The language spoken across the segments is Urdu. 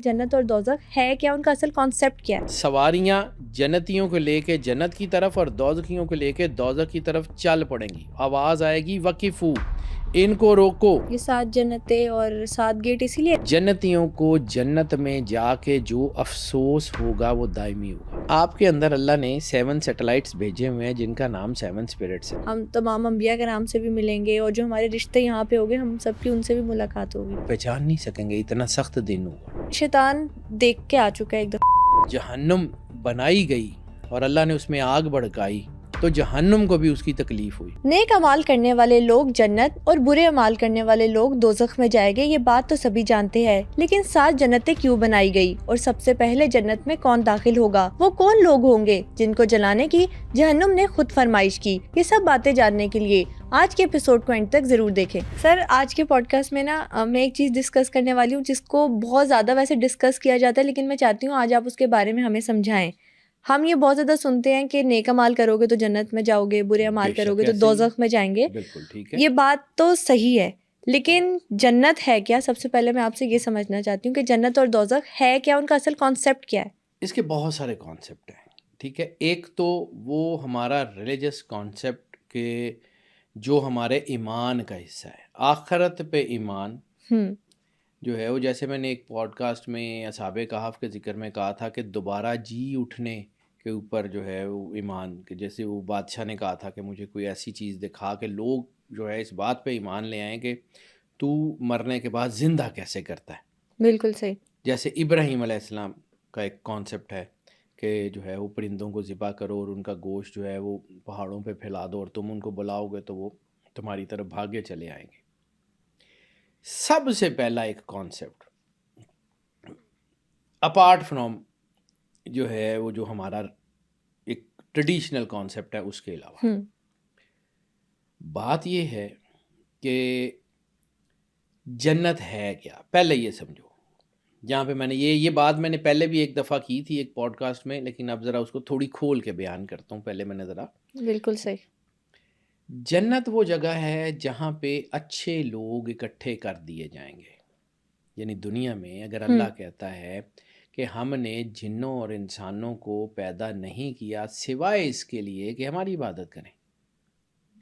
جنت اور دوزخ ہے کیا، ان کا اصل کانسیپٹ کیا ہے؟ سواریاں جنتیوں کو لے کے جنت کی طرف اور دوزخیوں کو لے کے دوزخ کی طرف چل پڑیں گی. آواز آئے گی وقفو، ان کو روکو. یہ 7 جنتیں اور 7 گیٹ اسی لیے جنتیوں کو جنت میں جا کے جو افسوس ہوگا وہ دائمی ہوگا. آپ کے اندر اللہ نے 7 سیٹلائٹس بھیجے ہوئے ہیں جن کا نام 7 اسپرٹس ہے. ہم تمام انبیاء کے نام سے بھی ملیں گے، اور جو ہمارے رشتے یہاں پہ ہوگے ہم سب کی ان سے بھی ملاقات ہوگی. پہچان نہیں سکیں گے، اتنا سخت دن ہوگا. شیطان دیکھ کے آ چکا ہے ایک دفعہ. جہنم بنائی گئی اور اللہ نے اس میں آگ بھڑکائی تو جہنم کو بھی اس کی تکلیف ہوئی. نیک اعمال کرنے والے لوگ جنت اور برے اعمال کرنے والے لوگ دوزخ میں جائیں گے، یہ بات تو سبھی جانتے ہیں. لیکن 7 جنتیں کیوں بنائی گئی، اور سب سے پہلے جنت میں کون داخل ہوگا، وہ کون لوگ ہوں گے جن کو جلانے کی جہنم نے خود فرمائش کی، یہ سب باتیں جاننے کے لیے آج کے ایپیسوڈ کو اینڈ تک ضرور دیکھیں. سر، آج کے پوڈ کاسٹ میں نا میں ایک چیز ڈسکس کرنے والی ہوں جس کو بہت زیادہ ویسے ڈسکس کیا جاتا ہے، لیکن میں چاہتی ہوں آج آپ اس کے بارے میں ہمیں سمجھائیں. ہم یہ بہت زیادہ سنتے ہیں کہ نیک اعمال کرو گے تو جنت میں جاؤ گے، برے اعمال کرو گے تو دوزخ میں جائیں گے. بالکل ٹھیک ہے. یہ بات تو صحیح ہے، لیکن جنت ہے کیا؟ سب سے پہلے میں آپ سے یہ سمجھنا چاہتی ہوں کہ جنت اور دوزخ ہے کیا، ان کا اصل کانسیپٹ کیا ہے؟ اس کے بہت سارے کانسیپٹ ہیں. ٹھیک ہے، ایک تو وہ ہمارا ریلیجس کانسیپٹ کہ جو ہمارے ایمان کا حصہ ہے، آخرت پہ ایمان جو ہے وہ، جیسے میں نے ایک پوڈ کاسٹ میں اصحاب کہف کے ذکر میں کہا تھا کہ دوبارہ جی اٹھنے کے اوپر جو ہے وہ ایمان، کہ جیسے وہ بادشاہ نے کہا تھا کہ مجھے کوئی ایسی چیز دکھا کہ لوگ جو ہے اس بات پہ ایمان لے آئیں کہ تو مرنے کے بعد زندہ کیسے کرتا ہے. بالکل صحیح. جیسے ابراہیم علیہ السلام کا ایک کانسیپٹ ہے کہ جو ہے وہ پرندوں کو ذبح کرو اور ان کا گوشت جو ہے وہ پہاڑوں پہ پھیلا دو اور تم ان کو بلاؤ گے تو وہ تمہاری طرف بھاگے چلے آئیں گے. سب سے پہلا ایک کانسیپٹ اپارٹ فرام جو ہے وہ جو ہمارا ایک ٹریڈیشنل کانسیپٹ ہے اس کے علاوہ بات یہ ہے کہ جنت ہے کیا. پہلے یہ سمجھو، جہاں پہ میں نے یہ بات میں نے پہلے بھی ایک دفعہ کی تھی ایک پوڈ کاسٹ میں، لیکن اب ذرا اس کو تھوڑی کھول کے بیان کرتا ہوں. پہلے میں نے ذرا بالکل صحیح. جنت وہ جگہ ہے جہاں پہ اچھے لوگ اکٹھے کر دیے جائیں گے. یعنی دنیا میں اگر اللہ کہتا ہے کہ ہم نے جنوں اور انسانوں کو پیدا نہیں کیا سوائے اس کے لیے کہ ہماری عبادت کریں،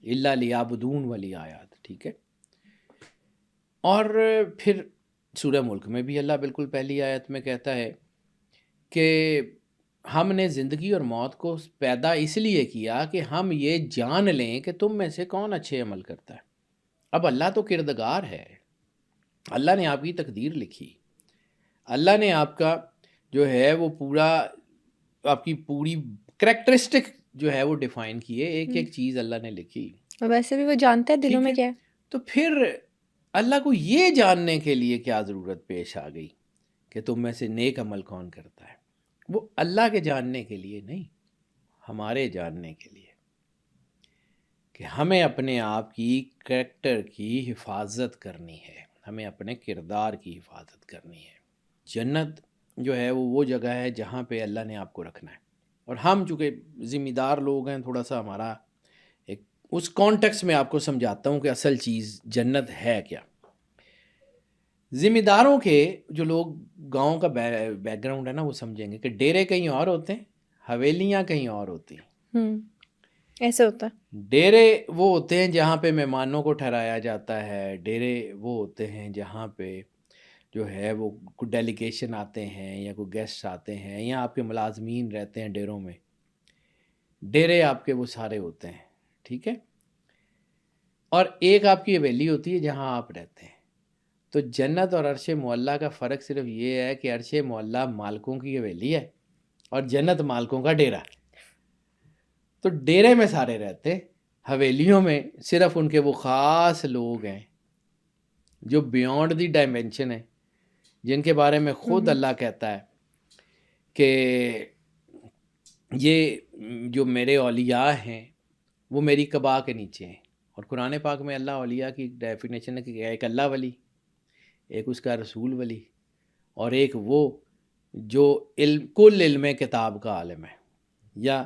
الا لیعبدون والی آیات. ٹھیک ہے، اور پھر سورہ ملک میں بھی اللہ بالکل پہلی آیت میں کہتا ہے کہ ہم نے زندگی اور موت کو پیدا اس لیے کیا کہ ہم یہ جان لیں کہ تم میں سے کون اچھے عمل کرتا ہے. اب اللہ تو کردگار ہے، اللہ نے آپ کی تقدیر لکھی، اللہ نے آپ کا جو ہے وہ پورا آپ کی پوری کریکٹرسٹک جو ہے وہ ڈیفائن کیے، ایک ایک چیز اللہ نے لکھی. ویسے بھی وہ جانتا ہے دلوں میں کیا ہے. تو پھر اللہ کو یہ جاننے کے لیے کیا ضرورت پیش آ گئی کہ تم میں سے نیک عمل کون کرتا ہے؟ وہ اللہ کے جاننے کے لیے نہیں، ہمارے جاننے کے لیے کہ ہمیں اپنے آپ کی کریکٹر کی حفاظت کرنی ہے، ہمیں اپنے کردار کی حفاظت کرنی ہے. جنت جو ہے وہ جگہ ہے جہاں پہ اللہ نے آپ کو رکھنا ہے. اور ہم چونکہ ذمہ دار لوگ ہیں، تھوڑا سا ہمارا ایک اس کانٹیکس میں آپ کو سمجھاتا ہوں کہ اصل چیز جنت ہے کیا. ذمہ داروں کے جو لوگ گاؤں کا بیک گراؤنڈ ہے نا، وہ سمجھیں گے کہ ڈیرے کہیں اور ہوتے ہیں، حویلیاں کہیں اور ہوتی ہیں. ایسے ہوتا ہے. ڈیرے وہ ہوتے ہیں جہاں پہ مہمانوں کو ٹھہرایا جاتا ہے، ڈیرے وہ ہوتے ہیں جہاں پہ جو ہے وہ کوئی ڈیلیگیشن آتے ہیں یا کوئی گیسٹ آتے ہیں یا آپ کے ملازمین رہتے ہیں ڈیروں میں. ڈیرے آپ کے وہ سارے ہوتے ہیں. ٹھیک ہے، اور ایک آپ کی حویلی ہوتی ہے جہاں آپ رہتے ہیں. تو جنت اور عرش معلیٰ کا فرق صرف یہ ہے کہ عرش معلیٰ مالکوں کی حویلی ہے اور جنت مالکوں کا ڈیرا. تو ڈیرے میں سارے رہتے، حویلیوں میں صرف ان کے وہ خاص لوگ ہیں جو بیونڈ دی ڈائمینشن ہیں، جن کے بارے میں خود اللہ کہتا ہے کہ یہ جو میرے اولیاء ہیں وہ میری قبا کے نیچے ہیں. اور قرآن پاک میں اللہ اولیاء کی ڈیفینیشن ہے کہ ایک اللہ ولی، ایک اس کا رسول ولی، اور ایک وہ جو کل علم کتاب کا عالم ہے یا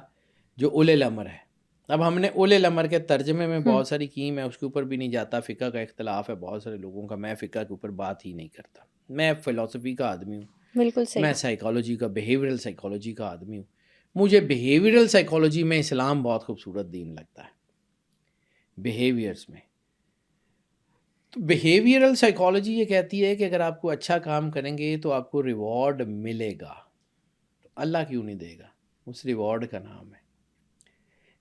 جو اولے الامر ہے. اب ہم نے اولے الامر کے ترجمے میں بہت ساری کی، میں اس کے اوپر بھی نہیں جاتا، فقہ کا اختلاف ہے بہت سارے لوگوں کا، میں فقہ کے اوپر بات ہی نہیں کرتا، میں فلسفی کا آدمی ہوں. بالکل صحیح. میں سائیکالوجی کا بیہیورل سائیکالوجی کا آدمی ہوں. مجھے بیہیورل سائیکالوجی میں اسلام بہت خوبصورت دین لگتا ہے. بیہیویئرس میں تو بیہیویئرل سائیکالوجی یہ کہتی ہے کہ اگر آپ کو اچھا کام کریں گے تو آپ کو ریوارڈ ملے گا. تو اللہ کیوں نہیں دے گا؟ اس ریوارڈ کا نام ہے.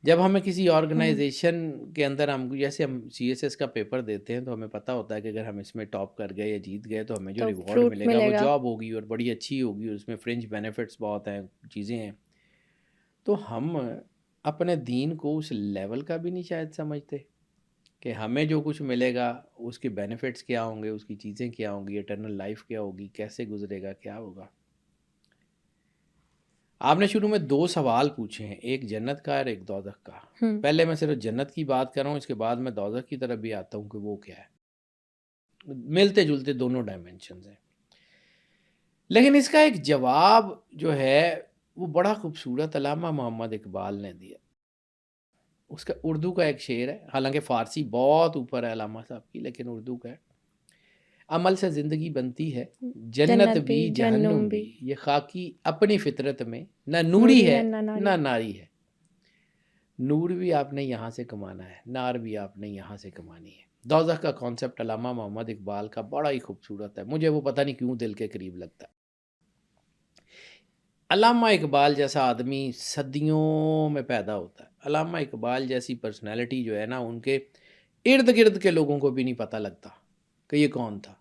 جب ہمیں کسی آرگنائزیشن کے اندر جیسے ہم CSS کا پیپر دیتے ہیں تو ہمیں پتہ ہوتا ہے کہ اگر ہم اس میں ٹاپ کر گئے یا جیت گئے تو ہمیں جو تو ریوارڈ فروٹ ملے گا وہ ملے گا. جاب ہوگی اور بڑی اچھی ہوگی اور اس میں فرنج بینیفٹس بہت ہیں، چیزیں ہیں. تو ہم اپنے دین کو اس لیول کا بھی نہیں شاید سمجھتے کہ ہمیں جو کچھ ملے گا اس کے بینیفٹس کیا ہوں گے، اس کی چیزیں کیا ہوں گی، ایٹرنل لائف کیا ہوگی، کیسے گزرے گا، کیا ہوگا. آپ نے شروع میں 2 سوال پوچھے ہیں، ایک جنت کا اور ایک دوزخ کا. پہلے میں صرف جنت کی بات کر رہا ہوں، اس کے بعد میں دوزخ کی طرف بھی آتا ہوں کہ وہ کیا ہے. ملتے جلتے دونوں ڈائمینشنز ہیں، لیکن اس کا ایک جواب جو ہے وہ بڑا خوبصورت علامہ محمد اقبال نے دیا. اس کا اردو کا ایک شعر ہے، حالانکہ فارسی بہت اوپر ہے علامہ صاحب کی، لیکن اردو کا ہے. عمل سے زندگی بنتی ہے، جنت بھی جہنم بھی، یہ خاکی اپنی فطرت میں نہ نوری ہے نہ ناری ہے. نور بھی آپ نے یہاں سے کمانا ہے، نار بھی آپ نے یہاں سے کمانی ہے. دوزخ کا کانسیپٹ علامہ محمد اقبال کا بڑا ہی خوبصورت ہے، مجھے وہ پتہ نہیں کیوں دل کے قریب لگتا ہے. علامہ اقبال جیسا آدمی صدیوں میں پیدا ہوتا ہے. علامہ اقبال جیسی پرسنالٹی جو ہے نا، ان کے ارد گرد کے لوگوں کو بھی نہیں پتہ لگتا کہ یہ کون تھا.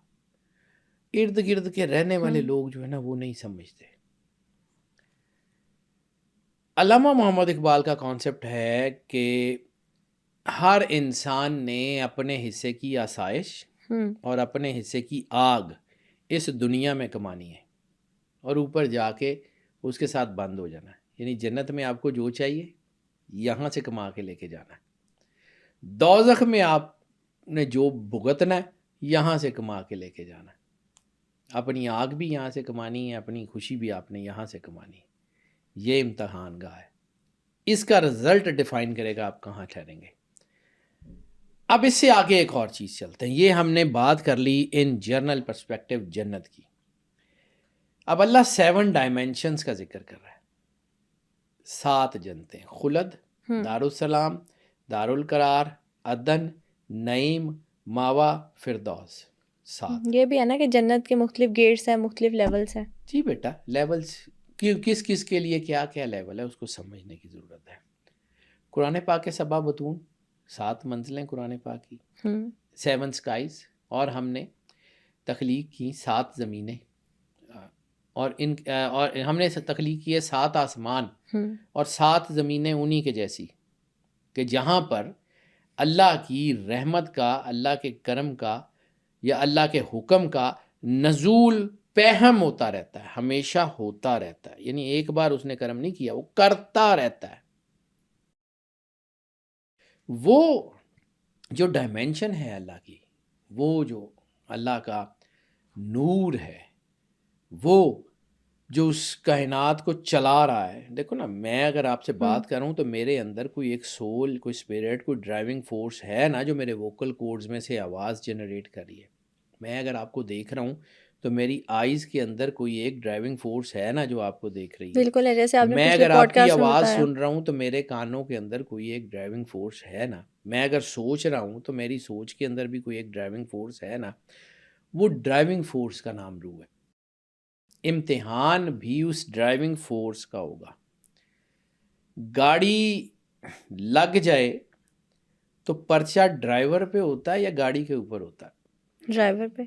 ارد گرد کے رہنے والے لوگ جو ہے نا وہ نہیں سمجھتے. علامہ محمد اقبال کا کانسیپٹ ہے کہ ہر انسان نے اپنے حصے کی آسائش اور اپنے حصے کی آگ اس دنیا میں کمانی ہے اور اوپر جا کے اس کے ساتھ بند ہو جانا ہے. یعنی جنت میں آپ کو جو چاہیے یہاں سے کما کے لے کے جانا ہے، دوزخ میں آپ نے جو بھگتنا ہے یہاں سے کما کے لے کے جانا ہے. اپنی آگ بھی یہاں سے کمانی ہے، اپنی خوشی بھی آپ نے یہاں سے کمانی ہے. یہ امتحان گاہ ہے، اس کا رزلٹ ڈیفائن کرے گا آپ کہاں ٹھہریں گے. اب اس سے آگے ایک اور چیز چلتے ہیں. یہ ہم نے بات کر لی ان جرنل پرسپیکٹیو جنت کی. اب اللہ 7 ڈائمینشنز کا ذکر کر رہا ہے. 7 جنتیں، خلد، دارالسلام، دارالقرار، عدن، نعیم، ماوا، فردوس. 7. یہ بھی ہے نا کہ جنت کے مختلف گیٹس ہیں، مختلف لیولز ہیں. جی بیٹا، لیولز کس کس کے لیے کیا کیا لیول ہے اس کو سمجھنے کی ضرورت ہے. قرآن پاک کے 7 بطون، 7 منزلیں قرآن پاک کی، 7 سکائز، اور ہم نے تخلیق کی 7 زمینیں، اور ہم نے تخلیق کی ہے 7 آسمان اور 7 زمینیں انہی کے جیسی، کہ جہاں پر اللہ کی رحمت کا، اللہ کے کرم کا یا اللہ کے حکم کا نزول پہم ہوتا رہتا ہے، ہمیشہ ہوتا رہتا ہے. یعنی ایک بار اس نے کرم نہیں کیا، وہ کرتا رہتا ہے. وہ جو ڈائمینشن ہے اللہ کی، وہ جو اللہ کا نور ہے، وہ جو اس کائنات کو چلا رہا ہے. دیکھو نا، میں اگر آپ سے بات کروں تو میرے اندر کوئی ایک سول، کوئی اسپرٹ، کوئی ڈرائیونگ فورس ہے نا جو میرے ووکل کورڈز میں سے آواز جنریٹ کر رہی ہے. میں اگر آپ کو دیکھ رہا ہوں تو میری آئیز کے اندر کوئی ایک ڈرائیونگ فورس ہے نا جو آپ کو دیکھ رہی ہے. بالکل ہے، جیسے آپ نے میں پچھلے اگر آپ کی پوڈکاسٹ میں آواز بتایا. سن رہا ہوں تو میرے کانوں کے اندر کوئی ایک ڈرائیونگ فورس ہے نا. میں اگر سوچ رہا ہوں تو میری سوچ کے اندر بھی کوئی ایک ڈرائیونگ فورس ہے نا. وہ ڈرائیونگ فورس کا نام روح ہے. امتحان بھی اس ڈرائیونگ فورس کا ہوگا. گاڑی لگ جائے تو پرچہ ڈرائیور پہ ہوتا ہے یا گاڑی کے اوپر ہوتا ہے؟ ڈرائیور پہ.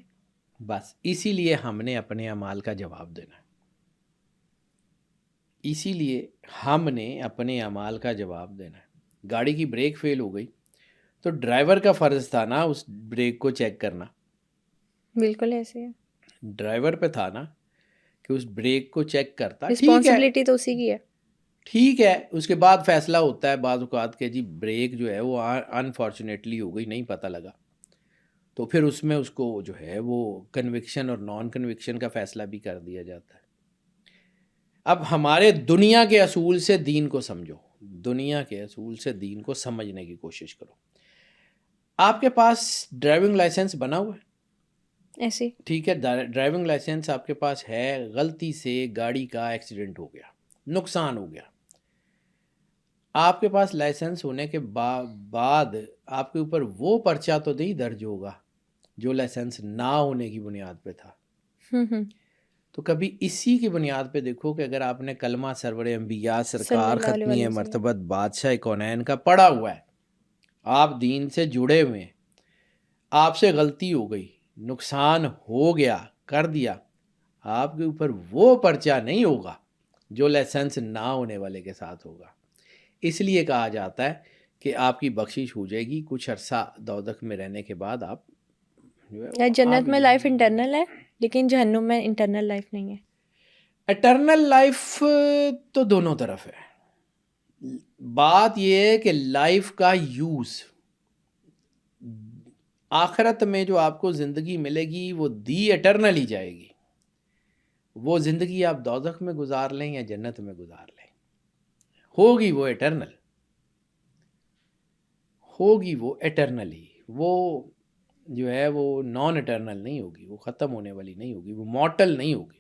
بس اسی لیے ہم نے اپنے اعمال کا جواب دینا ہے. اسی لیے ہم نے اپنے اعمال کا جواب دینا ہے. گاڑی کی بریک فیل ہو گئی تو ڈرائیور کا فرض تھا نا اس بریک کو چیک کرنا. بالکل ایسے ہے، ڈرائیور پہ تھا نا کہ اس بریک کو چیک کرتا. ٹھیک ہے، رسپانسبلٹی تو اسی کی ہے. ٹھیک ہے، اس کے بعد فیصلہ ہوتا ہے بعض اوقات کہ جی بریک جو ہے وہ انفارچونیٹلی ہو گئی، نہیں پتہ لگا، تو پھر اس میں اس کو جو ہے وہ کنوکشن اور نان کنوکشن کا فیصلہ بھی کر دیا جاتا ہے. اب ہمارے دنیا کے اصول سے دین کو سمجھو، دنیا کے اصول سے دین کو سمجھنے کی کوشش کرو. آپ کے پاس ڈرائیونگ لائسنس بنا ہوا ہے؟ ایسے ٹھیک ہے، ڈرائیونگ لائسنس آپ کے پاس ہے، غلطی سے گاڑی کا ایکسیڈنٹ ہو گیا، نقصان ہو گیا، آپ کے پاس لائسنس ہونے کے بعد آپ کے اوپر وہ پرچہ تو نہیں درج ہوگا جو لائسنس نہ ہونے کی بنیاد پہ تھا. تو کبھی اسی کی بنیاد پہ دیکھو کہ اگر آپ نے کلمہ سرور انبیاء صلی سرکار اللہ علیہ ختمی وسلم. مرتبت بادشاہ کونین کا پڑھا ہوا ہے، آپ دین سے جڑے ہوئے ہیں، آپ سے غلطی ہو گئی، نقصان ہو گیا، کر دیا، آپ کے اوپر وہ پرچہ نہیں ہوگا جو لائسنس نہ ہونے والے کے ساتھ ہوگا. اس لیے کہا جاتا ہے کہ آپ کی بخشش ہو جائے گی کچھ عرصہ دوزخ میں رہنے کے بعد. آپ جو ہے وہ جنت میں لائف انٹرنل ہے لیکن جہنم میں انٹرنل لائف نہیں ہے. اٹرنل لائف تو دونوں طرف ہے. بات یہ ہے کہ لائف کا یوز، آخرت میں جو آپ کو زندگی ملے گی وہ دی اٹرنل ہی جائے گی. وہ زندگی آپ دوزخ میں گزار لیں یا جنت میں گزار لیں، ہوگی وہ اٹرنل، ہوگی وہ اٹرنل ہی. وہ جو ہے وہ نان اٹرنل نہیں ہوگی، وہ ختم ہونے والی نہیں ہوگی، وہ مورٹل نہیں ہوگی.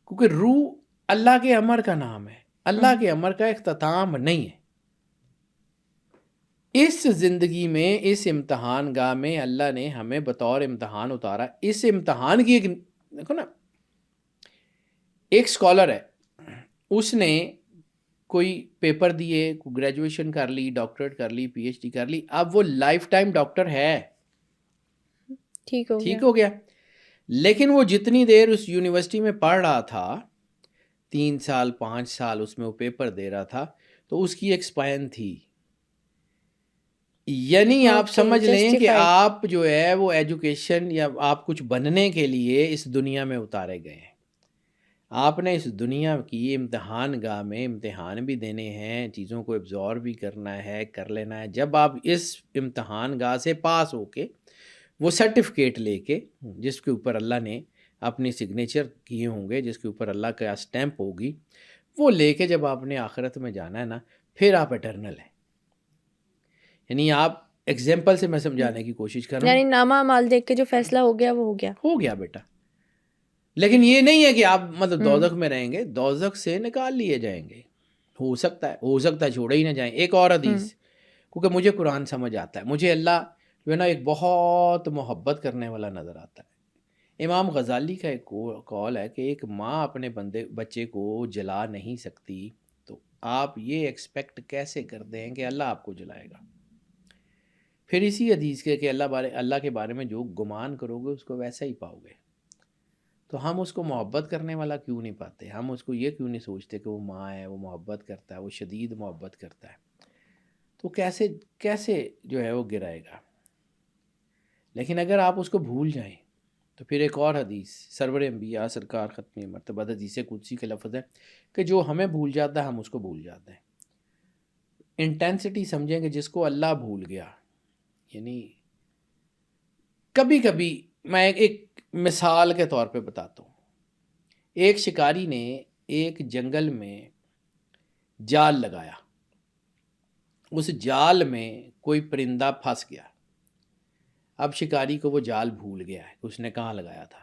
کیونکہ روح اللہ کے امر کا نام ہے، اللہ کے امر کا اختتام نہیں ہے. اس زندگی میں، اس امتحان گاہ میں اللہ نے ہمیں بطور امتحان اتارا. اس امتحان کی ایک دیکھو نا، ایک سکالر ہے، اس نے کوئی پیپر دیے، گریجویشن کر لی، ڈاکٹریٹ کر لی، پی ایچ ڈی کر لی، اب وہ لائف ٹائم ڈاکٹر ہے، ٹھیک ہو گیا. لیکن وہ جتنی دیر اس یونیورسٹی میں پڑھ رہا تھا، 3 سال 5 سال اس میں وہ پیپر دے رہا تھا، تو اس کی ایکسپائن تھی. یعنی آپ سمجھ لیں کہ آپ جو ہے وہ ایجوکیشن یا آپ کچھ بننے کے لیے اس دنیا میں اتارے گئے ہیں. آپ نے اس دنیا کی امتحان گاہ میں امتحان بھی دینے ہیں، چیزوں کو ابزارو بھی کرنا ہے، کر لینا ہے. جب آپ اس امتحان گاہ سے پاس ہو کے وہ سرٹیفکیٹ لے کے، جس کے اوپر اللہ نے اپنی سگنیچر کیے ہوں گے، جس کے اوپر اللہ کا اسٹیمپ ہوگی، وہ لے کے جب آپ نے آخرت میں جانا ہے نا، پھر آپ اٹرنل ہیں. یعنی آپ ایگزامپل سے میں سمجھانے کی کوشش کر رہا ہوں، یعنی نامہ اعمال دیکھ کے جو فیصلہ ہو گیا وہ ہو گیا بیٹا. لیکن یہ نہیں ہے کہ آپ مطلب دوزخ میں رہیں گے، دوزخ سے نکال لیے جائیں گے. ہو سکتا ہے چھوڑے ہی نہ جائیں. ایک اور حدیث، کیونکہ مجھے قرآن سمجھ آتا ہے، مجھے اللہ جو ہے نا ایک بہت محبت کرنے والا نظر آتا ہے. امام غزالی کا ایک قول ہے کہ ایک ماں اپنے بچے کو جلا نہیں سکتی، تو آپ یہ ایکسپیکٹ کیسے کرتے ہیں کہ اللہ آپ کو جلائے گا. پھر اسی حدیث کہ اللہ کے بارے میں جو گمان کرو گے اس کو ویسا ہی پاؤ گے. تو ہم اس کو محبت کرنے والا کیوں نہیں پاتے؟ ہم اس کو یہ کیوں نہیں سوچتے کہ وہ ماں ہے، وہ محبت کرتا ہے، وہ شدید محبت کرتا ہے. تو کیسے جو ہے وہ گرائے گا؟ لیکن اگر آپ اس کو بھول جائیں تو پھر ایک اور حدیث، سرور انبیاء سرکار ختمی مرتبہ حدیث قدسی کے لفظ ہے کہ جو ہمیں بھول جاتا ہے ہم اس کو بھول جاتے ہیں. انٹینسٹی سمجھیں کہ جس کو اللہ بھول گیا. یعنی کبھی کبھی میں ایک مثال کے طور پہ بتاتا ہوں. ایک شکاری نے ایک جنگل میں جال لگایا، اس جال میں کوئی پرندہ پھنس گیا. اب شکاری کو وہ جال بھول گیا ہے کہ اس نے کہاں لگایا تھا.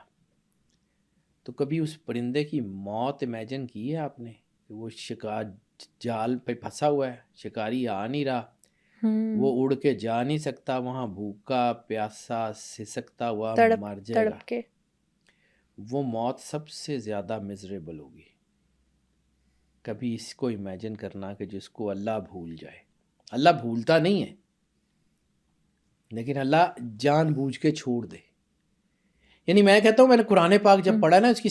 تو کبھی اس پرندے کی موت امیجن کی ہے آپ نے کہ وہ جال پہ پھنسا ہوا ہے، شکاری آ نہیں رہا، وہ اڑ کے جا نہیں سکتا، وہاں بھوکا پیاسا سسکتا ہوا مر جائے گا. وہ موت سب سے زیادہ میزریبل ہوگی. کبھی اس کو امیجن کرنا کہ جس کو اللہ بھول جائے. اللہ بھولتا نہیں ہے، لیکن اللہ جان بوجھ کے چھوڑ دے. یعنی میں کہتا ہوں، میں نے قرآن پاک جب پڑھا نا، اس کی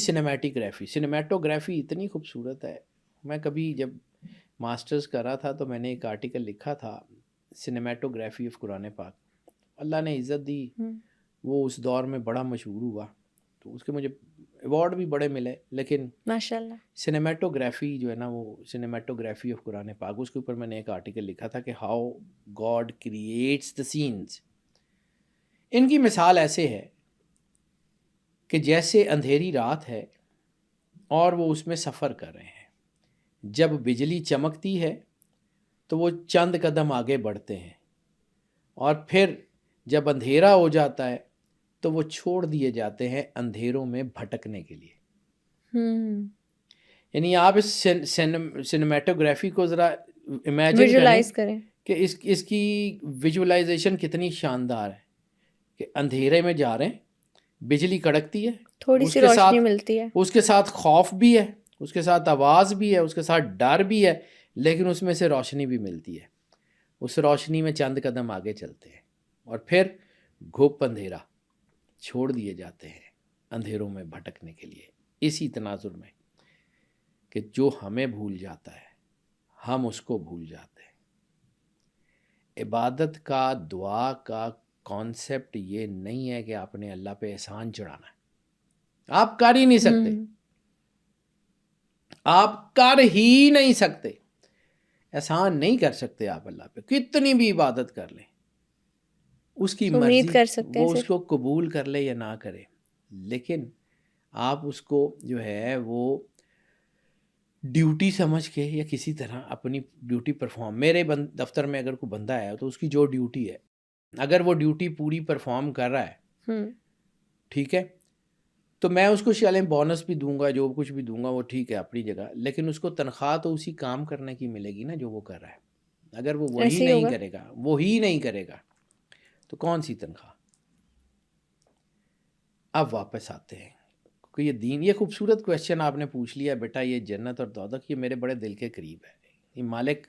سنیمیٹوگرافی اتنی خوبصورت ہے. میں کبھی جب ماسٹرز کر رہا تھا تو میں نے ایک آرٹیکل لکھا تھا، سنیمیٹوگرافی آف قرآن پاک. اللہ نے عزت دی، وہ اس دور میں بڑا مشہور ہوا، تو اس کے مجھے ایوارڈ بھی بڑے ملے. لیکن ماشاءاللہ سنیمیٹوگرافی جو ہے نا، وہ سنیمیٹوگرافی آف قرآن پاک، اس کے اوپر میں نے ایک آرٹیکل لکھا تھا کہ how God creates the scenes. ان کی مثال ایسے ہے کہ جیسے اندھیری رات ہے اور وہ اس میں سفر کر رہے ہیں. جب بجلی چمکتی ہے تو وہ چند قدم آگے بڑھتے ہیں، اور پھر جب اندھیرا ہو جاتا ہے تو وہ چھوڑ دیے جاتے ہیں اندھیروں میں بھٹکنے کے لیے. یعنی آپ اس سنیمیٹوگرافی کو ذرا امیجن کریں ویژولائز کریں. کہ اس کی ویژولائزیشن کتنی شاندار ہے کہ اندھیرے میں جا رہے ہیں, بجلی کڑکتی ہے, تھوڑی اس سی کے روشنی ساتھ ملتی ہے. اس کے ساتھ خوف بھی ہے, اس کے ساتھ آواز بھی ہے, اس کے ساتھ ڈر بھی ہے, لیکن اس میں سے روشنی بھی ملتی ہے. اس روشنی میں چند قدم آگے چلتے ہیں اور پھر گھوپ اندھیرا چھوڑ دیے جاتے ہیں اندھیروں میں بھٹکنے کے لیے. اسی تناظر میں کہ جو ہمیں بھول جاتا ہے ہم اس کو بھول جاتے ہیں. عبادت کا, دعا کا کانسیپٹ یہ نہیں ہے کہ آپ نے اللہ پہ احسان چڑھانا ہے. آپ کر ہی نہیں سکتے, آپ کر ہی نہیں سکتے, احسان نہیں کر سکتے آپ اللہ پہ, کتنی بھی عبادت کر لیں. اس کی امید مرضی کر سکتے ہیں وہ اس صرف. کو قبول کر لے یا نہ کرے, لیکن آپ اس کو جو ہے وہ ڈیوٹی سمجھ کے یا کسی طرح اپنی ڈیوٹی پرفارم. میرے دفتر میں اگر کوئی بندہ ہے تو اس کی جو ڈیوٹی ہے, اگر وہ ڈیوٹی پوری پرفارم کر رہا ہے, ٹھیک ہے, تو میں اس کو چلیں بونس بھی دوں گا, جو کچھ بھی دوں گا وہ ٹھیک ہے اپنی جگہ, لیکن اس کو تنخواہ تو اسی کام کرنے کی ملے گی نا جو وہ کر رہا ہے. اگر وہ وہی ایسے ہی نہیں ہوگا. کرے گا, وہی نہیں کرے گا, تو کون سی تنخواہ. اب واپس آتے ہیں کہ یہ دین, یہ خوبصورت کویشچن آپ نے پوچھ لیا بیٹا. یہ جنت اور دوزخ یہ میرے بڑے دل کے قریب ہے. یہ مالک,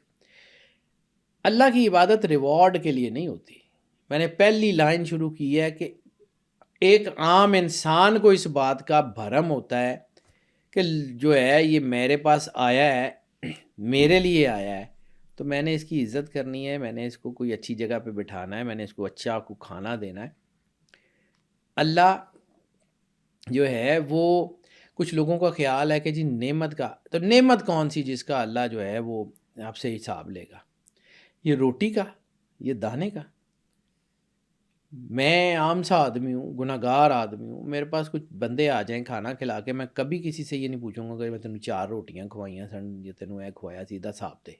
اللہ کی عبادت ریوارڈ کے لیے نہیں ہوتی. میں نے پہلی لائن شروع کی ہے کہ ایک عام انسان کو اس بات کا بھرم ہوتا ہے کہ جو ہے یہ میرے پاس آیا ہے, میرے لیے آیا ہے, تو میں نے اس کی عزت کرنی ہے, میں نے اس کو کوئی اچھی جگہ پہ بٹھانا ہے, میں نے اس کو اچھا کو کھانا دینا ہے. اللہ جو ہے وہ, کچھ لوگوں کا خیال ہے کہ جی نعمت کا, تو نعمت کون سی جس کا اللہ جو ہے وہ آپ سے حساب لے گا؟ یہ روٹی کا, یہ دانے کا. میں عام سا آدمی ہوں, گناہ گار آدمی ہوں, میرے پاس کچھ بندے آ جائیں کھانا کھلا کے, میں کبھی کسی سے یہ نہیں پوچھوں گا کہ میں تینوں 4 روٹیاں کھوائیاں سن یا تینوں اے کھوایا, سیدھا صاحب دے,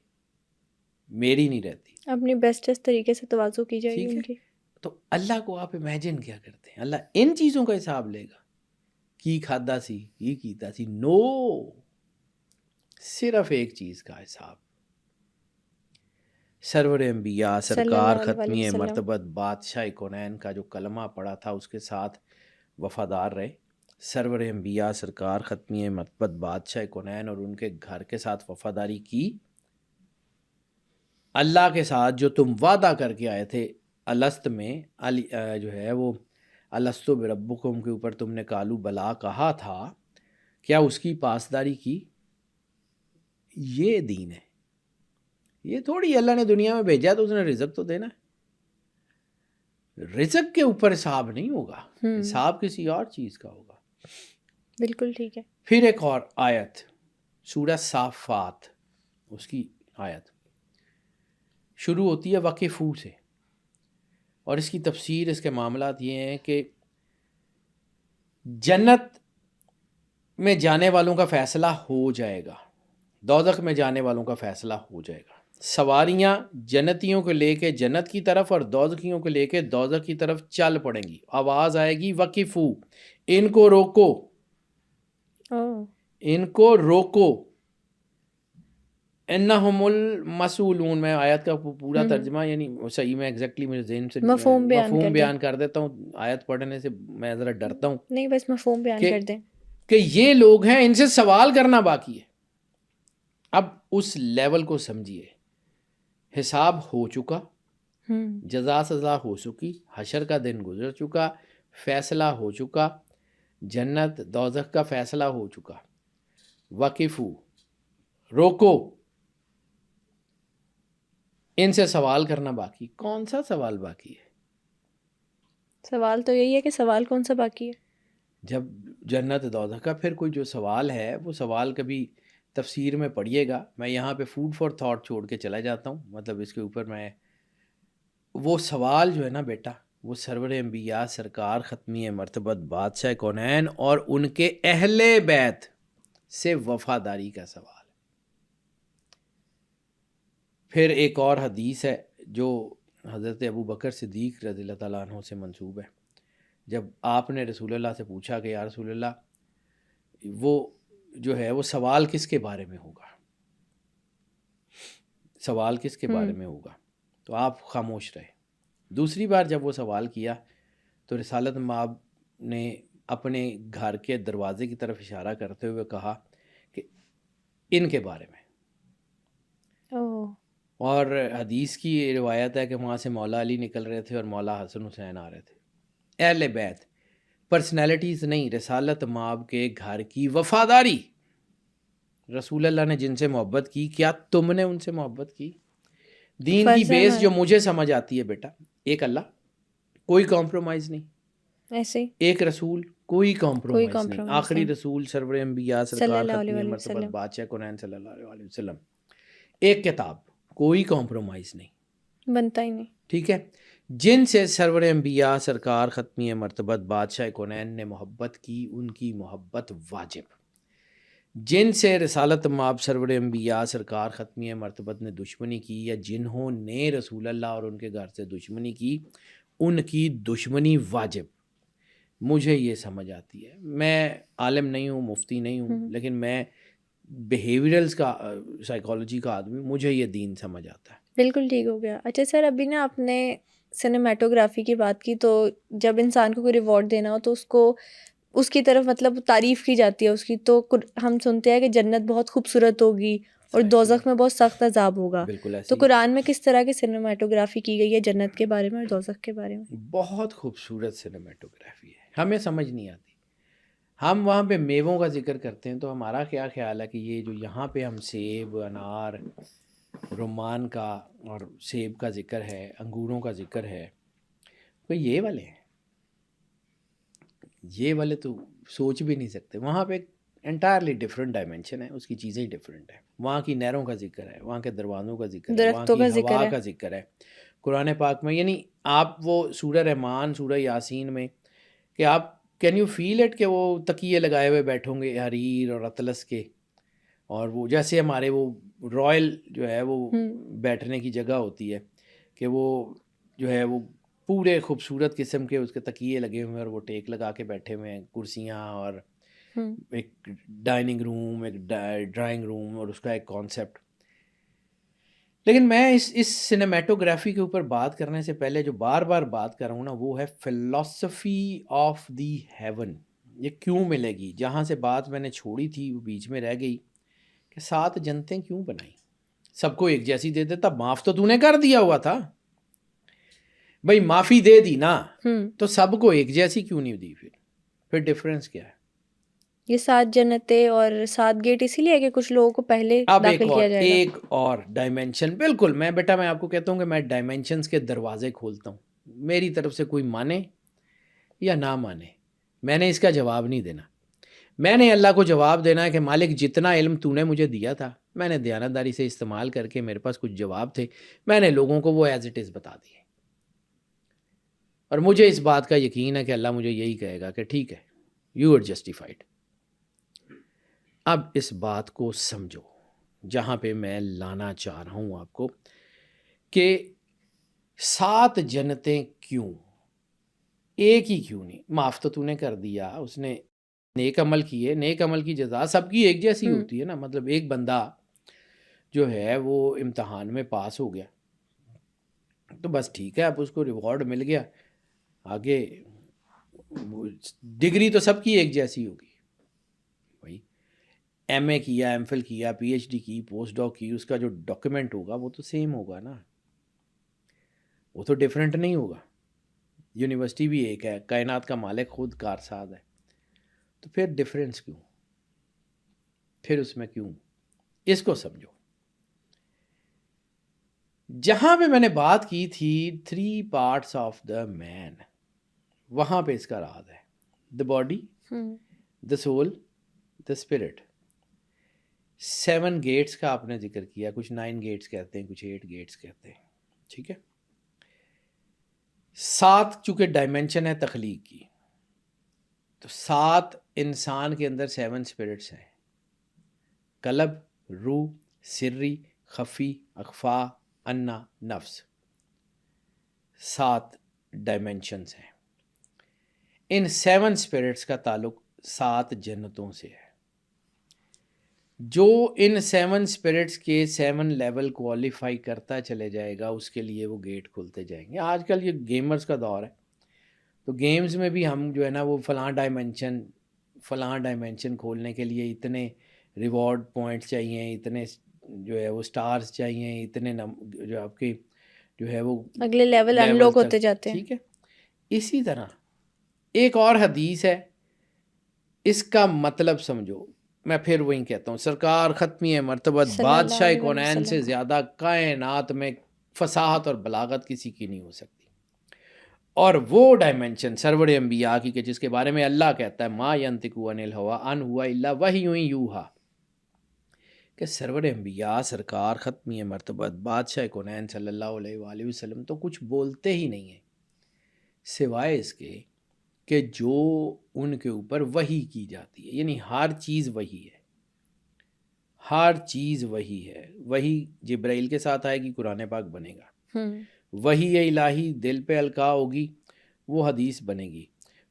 میری نہیں رہتی. اپنی بیسٹس طریقے سے تواضع کی جائے گی ٹھیک ان ہے, کی. تو اللہ کو آپ امیجن کیا کرتے ہیں اللہ ان چیزوں کا حساب لے گا؟ کی کھادا سی, کی کیتا سی, نو, صرف ایک چیز کا حساب. سرور انبیاء صلی سرکار اللہ علیہ ختمی وسلم. مرتبت بادشاہ کونین کا جو کلمہ پڑا تھا اس کے ساتھ وفادار رہے. سرور انبیاء سرکار ختمی مرتبت بادشاہ کونین اور ان کے گھر کے ساتھ وفاداری کی. اللہ کے ساتھ جو تم وعدہ کر کے آئے تھے الست میں, جو ہے وہ الستو بربکم کے اوپر تم نے کالو بلا کہا تھا, کیا اس کی پاسداری کی؟ یہ دین ہے. یہ تھوڑی اللہ نے دنیا میں بھیجا تو اس نے رزق تو دینا ہے. رزق کے اوپر حساب نہیں ہوگا, حساب کسی اور چیز کا ہوگا. بالکل ٹھیک ہے. پھر ایک اور آیت سورہ صافات, اس کی آیت شروع ہوتی ہے وقفو سے, اور اس کی تفسیر, اس کے معاملات یہ ہیں کہ جنت میں جانے والوں کا فیصلہ ہو جائے گا, دوزخ میں جانے والوں کا فیصلہ ہو جائے گا. سواریاں جنتیوں کو لے کے جنت کی طرف اور دوزخیوں کو لے کے دوزخ کی طرف چل پڑیں گی. آواز آئے گی وقفو, ان کو روکو, ان کو روکو. انہم المسئولون, میں آیت کا پورا ترجمہ یعنی صحیح میں ایگزیکٹلی میرے ذہن سے مفہوم بیان کر دیتا ہوں. آیت پڑھنے سے میں ذرا ڈرتا ہوں. نہیں, بس مفہوم بیان کر دیں کہ یہ لوگ ہیں, ان سے سوال کرنا باقی ہے. اب اس لیول کو سمجھیے, حساب ہو چکا, جزا سزا ہو چکی, حشر کا دن گزر چکا, فیصلہ ہو چکا, جنت دوزخ کا فیصلہ ہو چکا. وقفو, روکو, ان سے سوال کرنا باقی. کون سا سوال باقی ہے؟ سوال تو یہی ہے کہ سوال کون سا باقی ہے. جب جنت دوزخ کا پھر کوئی جو سوال ہے وہ سوال کبھی تفسیر میں پڑھیے گا. میں یہاں پہ فوڈ فار تھاٹ چھوڑ کے چلا جاتا ہوں, مطلب اس کے اوپر میں وہ سوال جو ہے نا بیٹا, وہ سرور انبیاء سرکار ختمی مرتبت بادشاہ کونین اور ان کے اہل بیت سے وفاداری کا سوال. پھر ایک اور حدیث ہے جو حضرت ابو بکر صدیق رضی اللہ تعالیٰ عنہ سے منسوب ہے. جب آپ نے رسول اللہ سے پوچھا کہ یا رسول اللہ وہ جو ہے وہ سوال کس کے بارے میں ہوگا، سوال کس کے بارے میں ہوگا، تو آپ خاموش رہے۔ دوسری بار جب وہ سوال کیا تو رسالت مآب نے اپنے گھر کے دروازے کی طرف اشارہ کرتے ہوئے کہا کہ ان کے بارے میں۔ اور حدیث کی روایت ہے کہ وہاں سے مولا علی نکل رہے تھے اور مولا حسن حسین آ رہے تھے۔ اہل بیت پرسنالٹیز نہیں، رسالت مآب کے گھر کی وفاداری۔ رسول اللہ نے جن سے محبت کی، کیا تم نے ان سے محبت کی؟ دین کی بیس جو مجھے سمجھ آتی ہے بیٹا، ایک اللہ، کوئی کمپرومائز نہیں، ایسے ایک رسول، کوئی کمپرومائز نہیں، آخری رسول سرور انبیاء سرکار ختم مرتبت بادشاہ کونین صلی اللہ علیہ وسلم، ایک کتاب، کوئی کمپرومائز نہیں بنتا ہی نہیں، ٹھیک ہے۔ جن سے سرور انبیاء سرکار ختمی مرتبت بادشاہ کونین نے محبت کی، ان کی محبت واجب۔ جن سے رسالت مآب سرور انبیاء سرکار ختمی مرتبت نے دشمنی کی، یا جنہوں نے رسول اللہ اور ان کے گھر سے دشمنی کی، ان کی دشمنی واجب۔ مجھے یہ سمجھ آتی ہے، میں عالم نہیں ہوں، مفتی نہیں ہوں، لیکن میں بیہیویئرلز کا سائیکالوجی کا آدمی، مجھے یہ دین سمجھ آتا ہے۔ بالکل ٹھیک ہو گیا۔ اچھا سر، ابھی نا آپ نے سنیمیٹوگرافی کی بات کی، تو جب انسان کو کوئی ریوارڈ دینا ہو تو اس کو اس کی طرف مطلب تعریف کی جاتی ہے اس کی، تو ہم سنتے ہیں کہ جنت بہت خوبصورت ہوگی اور دوزخ میں بہت سخت عذاب ہوگا۔ بالکل ایسے تو قرآن میں کس طرح کی سنیمیٹوگرافی کی گئی ہے جنت کے بارے میں اور دوزخ کے بارے میں؟ بہت خوبصورت سنیمیٹوگرافی ہے، ہمیں سمجھ نہیں آتی۔ ہم وہاں پہ میووں کا ذکر کرتے ہیں تو ہمارا کیا خیال ہے کہ یہ جو یہاں پہ ہم سیب، انار، رمان کا اور سیب کا ذکر ہے، انگوروں کا ذکر ہے، تو یہ والے ہیں، یہ والے تو سوچ بھی نہیں سکتے۔ وہاں پہ انٹائرلی ڈفرینٹ ڈائمینشن ہے، اس کی چیزیں ہی ڈفرینٹ ہیں۔ وہاں کی نہروں کا ذکر ہے، وہاں کے دروازوں کا ذکر ہے، وہاں کی ہوا کا ذکر ہے قرآن پاک میں۔ یعنی آپ وہ سورہ رحمان، سورہ یاسین میں کہ آپ کین یو فیل اٹ کہ وہ تکیے لگائے ہوئے بیٹھوں گے حریر اور اطلس کے، اور وہ جیسے ہمارے وہ رائل جو ہے وہ بیٹھنے کی جگہ ہوتی ہے کہ وہ جو ہے وہ پورے خوبصورت قسم کے اس کے تکیے لگے ہوئے ہیں اور وہ ٹیک لگا کے بیٹھے ہوئے ہیں، کرسیاں اور ایک ڈائننگ روم، ایک ڈرائنگ روم اور اس کا ایک کانسیپٹ۔ لیکن میں اس سنیمیٹوگرافی کے اوپر بات کرنے سے پہلے جو بار بار بات کر رہا ہوں نا، وہ ہے فلسفی آف دی ہیون۔ یہ کیوں ملے گی؟ جہاں سے بات میں نے چھوڑی تھی وہ بیچ میں رہ گئی کہ 7 جنتیں کیوں بنائیں؟ سب کو ایک جیسی دے دیتا، معاف تو نے کر دیا ہوا تھا بھائی، معافی دے دی نا، تو سب کو ایک جیسی کیوں نہیں دی؟ پھر ڈفرینس کیا ہے؟ یہ 7 جنتیں اور 7 گیٹ اسی لیے کہ کچھ لوگوں کو پہلے داخل کیا جائے گا۔ ایک اور ڈائمینشن، بالکل میں بیٹا میں آپ کو کہتا ہوں کہ میں ڈائمینشنز کے دروازے کھولتا ہوں، میری طرف سے کوئی مانے یا نہ مانے، میں نے اس کا جواب نہیں دینا۔ میں نے اللہ کو جواب دینا ہے کہ مالک جتنا علم تو نے مجھے دیا تھا، میں نے دیانتداری سے استعمال کر کے، میرے پاس کچھ جواب تھے، میں نے لوگوں کو وہ ایز اٹ از بتا دیے، اور مجھے اس بات کا یقین ہے کہ اللہ مجھے یہی کہے گا کہ ٹھیک ہے، یو آر جسٹیفائڈ۔ اب اس بات کو سمجھو، جہاں پہ میں لانا چاہ رہا ہوں آپ کو کہ 7 جنتیں کیوں؟ ایک ہی کیوں نہیں؟ معاف تو نے کر دیا، اس نے نیک عمل کیے، نیک عمل کی جزا سب کی ایک جیسی ہوتی ہے نا۔ مطلب ایک بندہ جو ہے وہ امتحان میں پاس ہو گیا تو بس ٹھیک ہے، اب اس کو ریوارڈ مل گیا، آگے ڈگری تو سب کی ایک جیسی ہوگی بھائی۔ ایم اے کیا، ایم فل کیا، پی ایچ ڈی کی، پوسٹ ڈاک کی، اس کا جو ڈاکیومنٹ ہوگا وہ تو سیم ہوگا نا، وہ تو ڈیفرنٹ نہیں ہوگا۔ یونیورسٹی بھی ایک ہے، کائنات کا مالک خود کارساز ہے، تو پھر ڈیفرنس کیوں؟ پھر اس میں کیوں؟ اس کو سمجھو۔ جہاں پہ میں نے بات کی تھی 3 parts آف دا مین، وہاں پہ اس کا راز ہے، the body, the soul, the spirit. 7 gates کا آپ نے ذکر کیا، کچھ 9 گیٹس کہتے ہیں، کچھ 8 گیٹس کہتے ہیں، ٹھیک ہے۔ 7 چونکہ ڈائمینشن ہے تخلیق کی، تو 7 انسان کے اندر 7 اسپرٹس ہیں، قلب، روح، سری، خفی، اخفا، انا، نفس، 7 ڈائمینشنز ہیں۔ ان 7 اسپرٹس کا تعلق 7 جنتوں سے ہے. جو ان 7 اسپرٹس کے 7 لیول کوالیفائی کرتا چلے جائے گا اس کے لیے وہ گیٹ کھلتے جائیں گے. آج کل یہ گیمرز کا دور ہے، تو گیمز میں بھی ہم جو ہے نا وہ فلاں ڈائمینشن کھولنے کے لیے اتنے ریوارڈ پوائنٹس چاہیے، اتنے جو ہے وہ سٹارز چاہیے، اتنے جو آپ کی جو ہے وہ اگلے لیول انلوک ہوتے جاتے ہیں. ٹھیک ہے. اسی طرح ایک اور حدیث ہے، اس کا مطلب سمجھو. میں پھر وہی کہتا ہوں، سرکار ختمی مرتبت بادشاہ کونین سے زیادہ کائنات میں فصاحت اور بلاغت کسی کی نہیں ہو سکتی. اور وہ ڈائمنشن سرور انبیاء کی کہ جس کے بارے میں اللہ کہتا ہے ما ینطق عن الہوی ان ہوا الا وحی یوحی، کہ سرور انبیاء سرکار ختمی مرتبت بادشاہ کونین صلی اللہ علیہ وآلہ وسلم تو کچھ بولتے ہی نہیں ہیں سوائے اس کے کہ جو ان کے اوپر وحی کی جاتی ہے. یعنی ہر چیز وحی ہے، ہر چیز وحی ہے. وحی جبرائیل کے ساتھ آئے گی، قرآن پاک بنے گا. وحی الہی دل پہ القاء ہوگی، وہ حدیث بنے گی.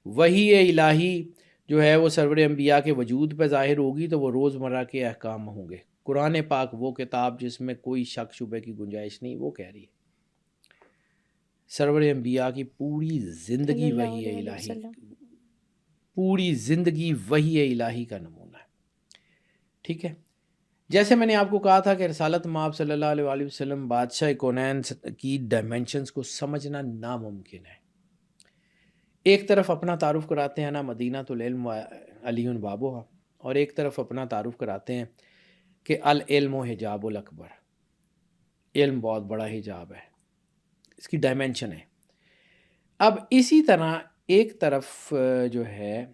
وحی الہی جو ہے وہ سرور انبیاء کے وجود پہ ظاہر ہوگی تو وہ روزمرہ کے احکام ہوں گے. قرآن پاک وہ کتاب جس میں کوئی شک شبہ کی گنجائش نہیں، وہ کہہ رہی ہے سرور انبیاء کی پوری زندگی وحی الہی، پوری زندگی وحی الہی کا نمونہ ہے. ٹھیک ہے. جیسے میں نے آپ کو کہا تھا کہ رسالت مآب صلی اللہ علیہ وآلہ وسلم بادشاہ کونین کی ڈائمینشنز کو سمجھنا ناممکن ہے. ایک طرف اپنا تعارف کراتے ہیں نا مدینہ العلم علی بابوہا، اور ایک طرف اپنا تعارف کراتے ہیں کہ العلم و حجاب الاکبر، علم بہت بڑا حجاب ہے، اس کی ڈائمینشن ہے. اب اسی طرح ایک طرف جو ہے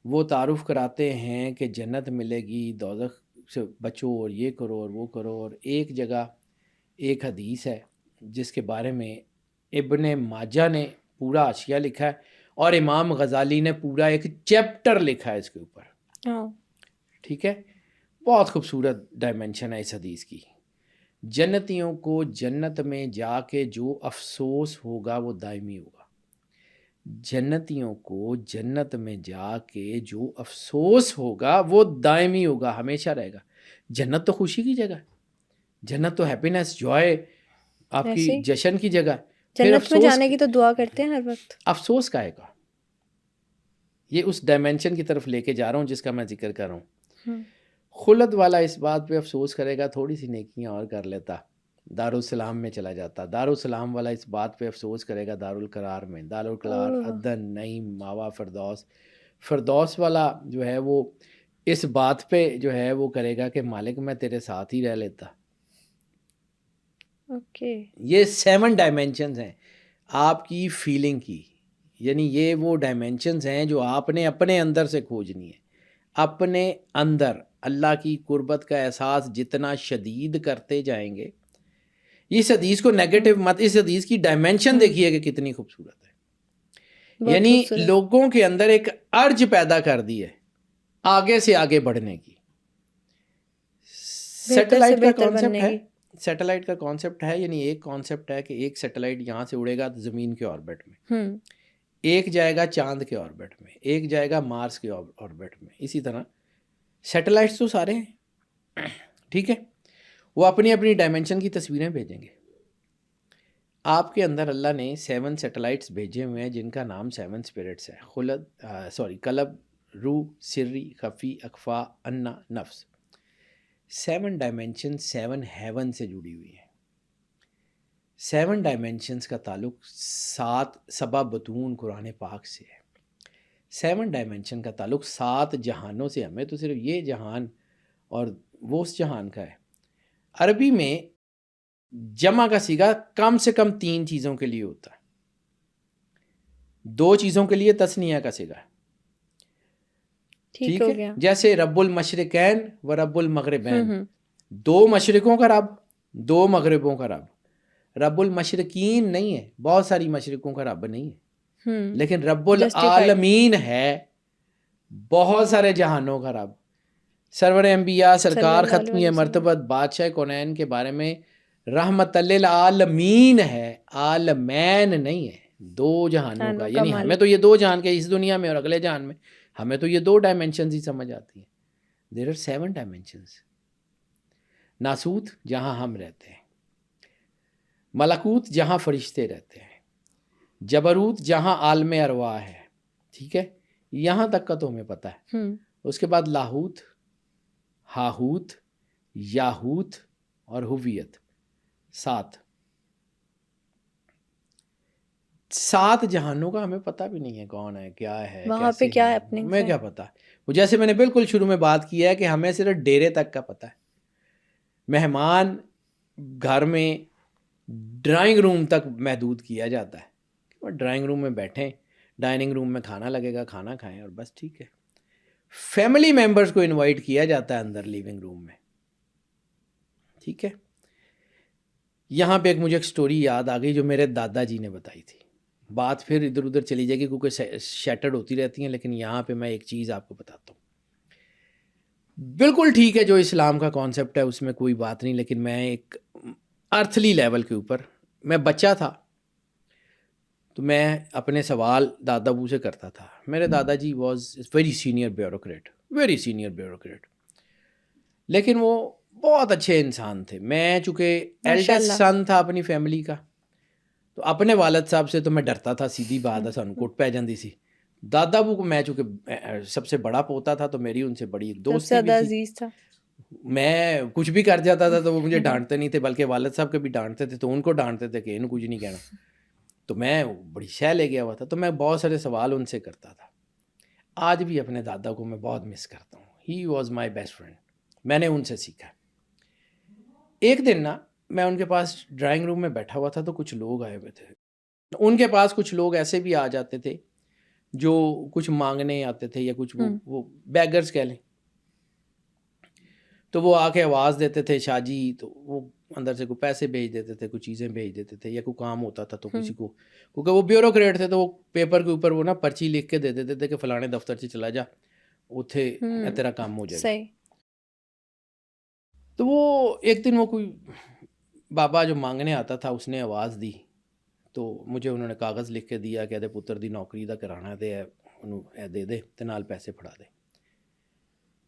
وہ تعارف کراتے ہیں کہ جنت ملے گی، دوزخ سے بچو اور یہ کرو اور وہ کرو. اور ایک جگہ ایک حدیث ہے جس کے بارے میں ابن ماجہ نے پورا اشیاء لکھا ہے اور امام غزالی نے پورا ایک چیپٹر لکھا ہے اس کے اوپر. ٹھیک ہے. بہت خوبصورت ڈائمینشن ہے اس حدیث کی. جنتیوں کو جنت میں جا کے جو افسوس ہوگا وہ دائمی ہوگا. جنتیوں کو جنت میں جا کے جو افسوس ہوگا وہ دائمی ہوگا، ہمیشہ رہے گا. جنت تو خوشی کی جگہ ہے، جنت تو ہیپینس جوائے آپ کی جشن کی جگہ ہے. جنت میں جانے کی تو دعا کرتے ہیں ہر وقت. افسوس کا ہے گا. یہ اس ڈائمینشن کی طرف لے کے جا رہا ہوں جس کا میں ذکر کر رہا ہوں. خلد والا اس بات پہ افسوس کرے گا تھوڑی سی نیکیاں اور کر لیتا، دارالسلام میں چلا جاتا. دارالسلام والا اس بات پہ افسوس کرے گا دارالقرار میں، دارالقرار عدن نعیم ماوا فردوس. فردوس والا جو ہے وہ اس بات پہ جو ہے وہ کرے گا کہ مالک میں تیرے ساتھ ہی رہ لیتا. یہ 7 ڈائمینشنز ہیں آپ کی فیلنگ کی. یعنی یہ وہ ڈائمینشنز ہیں جو آپ نے اپنے اندر سے کھوجنی ہے. اپنے اندر اللہ کی قربت کا احساس جتنا شدید کرتے جائیں گے. اس حدیث کو نیگیٹو مت، اس حدیث کی ڈائمینشن دیکھیے کہ کتنی خوبصورت ہے. یعنی لوگوں کے اندر ایک ارج پیدا کر دی ہے آگے سے آگے بڑھنے کی. سیٹلائٹ کا کانسیپٹ ہے، سیٹلائٹ کا کانسیپٹ ہے. یعنی ایک کانسیپٹ ہے کہ ایک سیٹلائٹ یہاں سے اڑے گا زمین کے آربٹ میں، ایک جائے گا چاند کے آربٹ میں، ایک جائے گا مارس کے آربٹ میں. اسی طرح سیٹلائٹس تو سارے ہیں. ٹھیک ہے. وہ اپنی اپنی ڈائمینشن کی تصویریں بھیجیں گے. آپ کے اندر اللہ نے 7 سیٹلائٹس بھیجے ہوئے ہیں جن کا نام 7 اسپرٹس ہے. قلب، روح، سری، خفی، اخفا، انا، نفس. 7 ڈائمینشن 7 ہیون سے جڑی ہوئی ہیں. 7 ڈائمینشنز کا تعلق 7 سبع بطون قرآن پاک سے ہے. 7 ڈائمینشن کا تعلق 7 جہانوں سے. ہمیں تو صرف یہ جہان اور وہ اس جہان کا ہے. عربی میں جمع کا صیغہ کم سے کم 3 چیزوں کے لیے ہوتا ہے، 2 چیزوں کے لیے تثنیہ کا صیغہ ہے. ٹھیک ہے. جیسے رب المشرقین و رب المغربین، 2 مشرقوں کا رب، 2 مغربوں کا رب. رب المشرقین نہیں ہے، بہت ساری مشرقوں کا رب نہیں ہے، لیکن رب العالمین ہے، بہت سارے جہانوں کا رب. سرور انبیاء سرکار ختمی مرتبت بادشاہ کونین کے بارے میں رحمت للعالمین ہے، عالمین نہیں ہے. دو جہانوں کا، جہانوں کا یعنی ہمیں مالک۔ تو یہ دو جہان کے اس دنیا میں اور اگلے جہان میں ہمیں تو یہ دو ڈائمینشنز ہی سمجھ آتی ہیں. There are 7 dimensions. ناسوت جہاں ہم رہتے ہیں، ملکوت جہاں فرشتے رہتے ہیں، جبروت جہاں عالم ارواح ہے، ٹھیک ہے، یہاں تک کا تو ہمیں پتہ ہے. اس کے بعد لاہوت، ہاہوت، یاہوت اور ہویت، 7 جہانوں کا ہمیں پتہ بھی نہیں ہے کون ہے، کیا ہے، وہاں پہ کیسے کیا ہیں، ہیپننگس ہمیں ہیں۔ کیا پتہ. وہ جیسے میں نے بالکل شروع میں بات کیا ہے کہ ہمیں صرف ڈیرے تک کا پتہ ہے. مہمان گھر میں ڈرائنگ روم تک محدود کیا جاتا ہے، اور ڈرائنگ روم میں بیٹھیں، ڈائننگ روم میں کھانا لگے گا، کھانا کھائیں اور بس ٹھیک ہے. فیملی ممبرز کو انوائٹ کیا جاتا ہے اندر لیونگ روم میں، ٹھیک ہے. یہاں پہ مجھے ایک سٹوری یاد آ گئی جو میرے دادا جی نے بتائی تھی. بات پھر ادھر ادھر چلی جائے گی کیونکہ شیٹرڈ ہوتی رہتی ہیں، لیکن یہاں پہ میں ایک چیز آپ کو بتاتا ہوں. بالکل ٹھیک ہے جو اسلام کا کانسیپٹ ہے اس میں کوئی بات نہیں، لیکن میں ایک ارتھلی لیول کے اوپر، میں بچہ تھا تو میں اپنے سوال دادا ابو سے کرتا تھا. میرے دادا جی واز ویری سینئر بیوروکریٹ، لیکن وہ بہت اچھے انسان تھے. میں چونکہ ماشاء ایلڈسٹ اللہ۔ سن تھا اپنی فیملی کا، تو اپنے والد صاحب سے تو میں ڈرتا تھا، سیدھی بات ہے، سانوں کوٹ پہ جاندی سی. دادا ابو کو میں چونکہ سب سے بڑا پوتا تھا تو میری ان سے بڑی ایک سب سے دوستی بھی زیادہ تھی. عزیز تھا۔ میں کچھ بھی کر جاتا تھا تو وہ مجھے ڈانٹتے نہیں تھے، بلکہ والد صاحب کے بھی ڈانٹتے تھے تو ان کو ڈانٹتے تھے کہ انہوں کچھ نہیں کہنا. تو میں بڑی شے لے گیا ہوا تھا، تو میں بہت سارے سوال ان سے کرتا تھا. آج بھی اپنے دادا کو میں بہت مس کرتا ہوں. He was my best friend. میں نے ان سے سیکھا. ایک دن نا میں ان کے پاس ڈرائنگ روم میں بیٹھا ہوا تھا تو کچھ لوگ آئے ہوئے تھے. ان کے پاس کچھ لوگ ایسے بھی آ جاتے تھے جو کچھ مانگنے آتے تھے یا کچھ وہ بیگرز کہہ لیں. تو وہ آ کے آواز دیتے تھے شاہ جی، تو وہ اندر سے کوئی پیسے بھیج دیتے تھے، کچھ چیزیں بھیج دیتے تھے، یا کوئی کام ہوتا تھا تو کسی کو، کیونکہ وہ بیوروکریٹ تھے تو وہ پیپر کے اوپر وہ نا پرچی لکھ کے دے دیتے تھے کہ فلانے دفتر سے چلا جا، اتھے تیرا کام ہو جائے گا. صحیح۔ تو وہ ایک دن وہ کوئی بابا جو مانگنے آتا تھا اس نے آواز دی، تو مجھے انہوں نے کاغذ لکھ کے دیا کہ پتر دی نوکری دا کرانا دے انہوں اے دے دے تے نال پیسے پھڑا دے.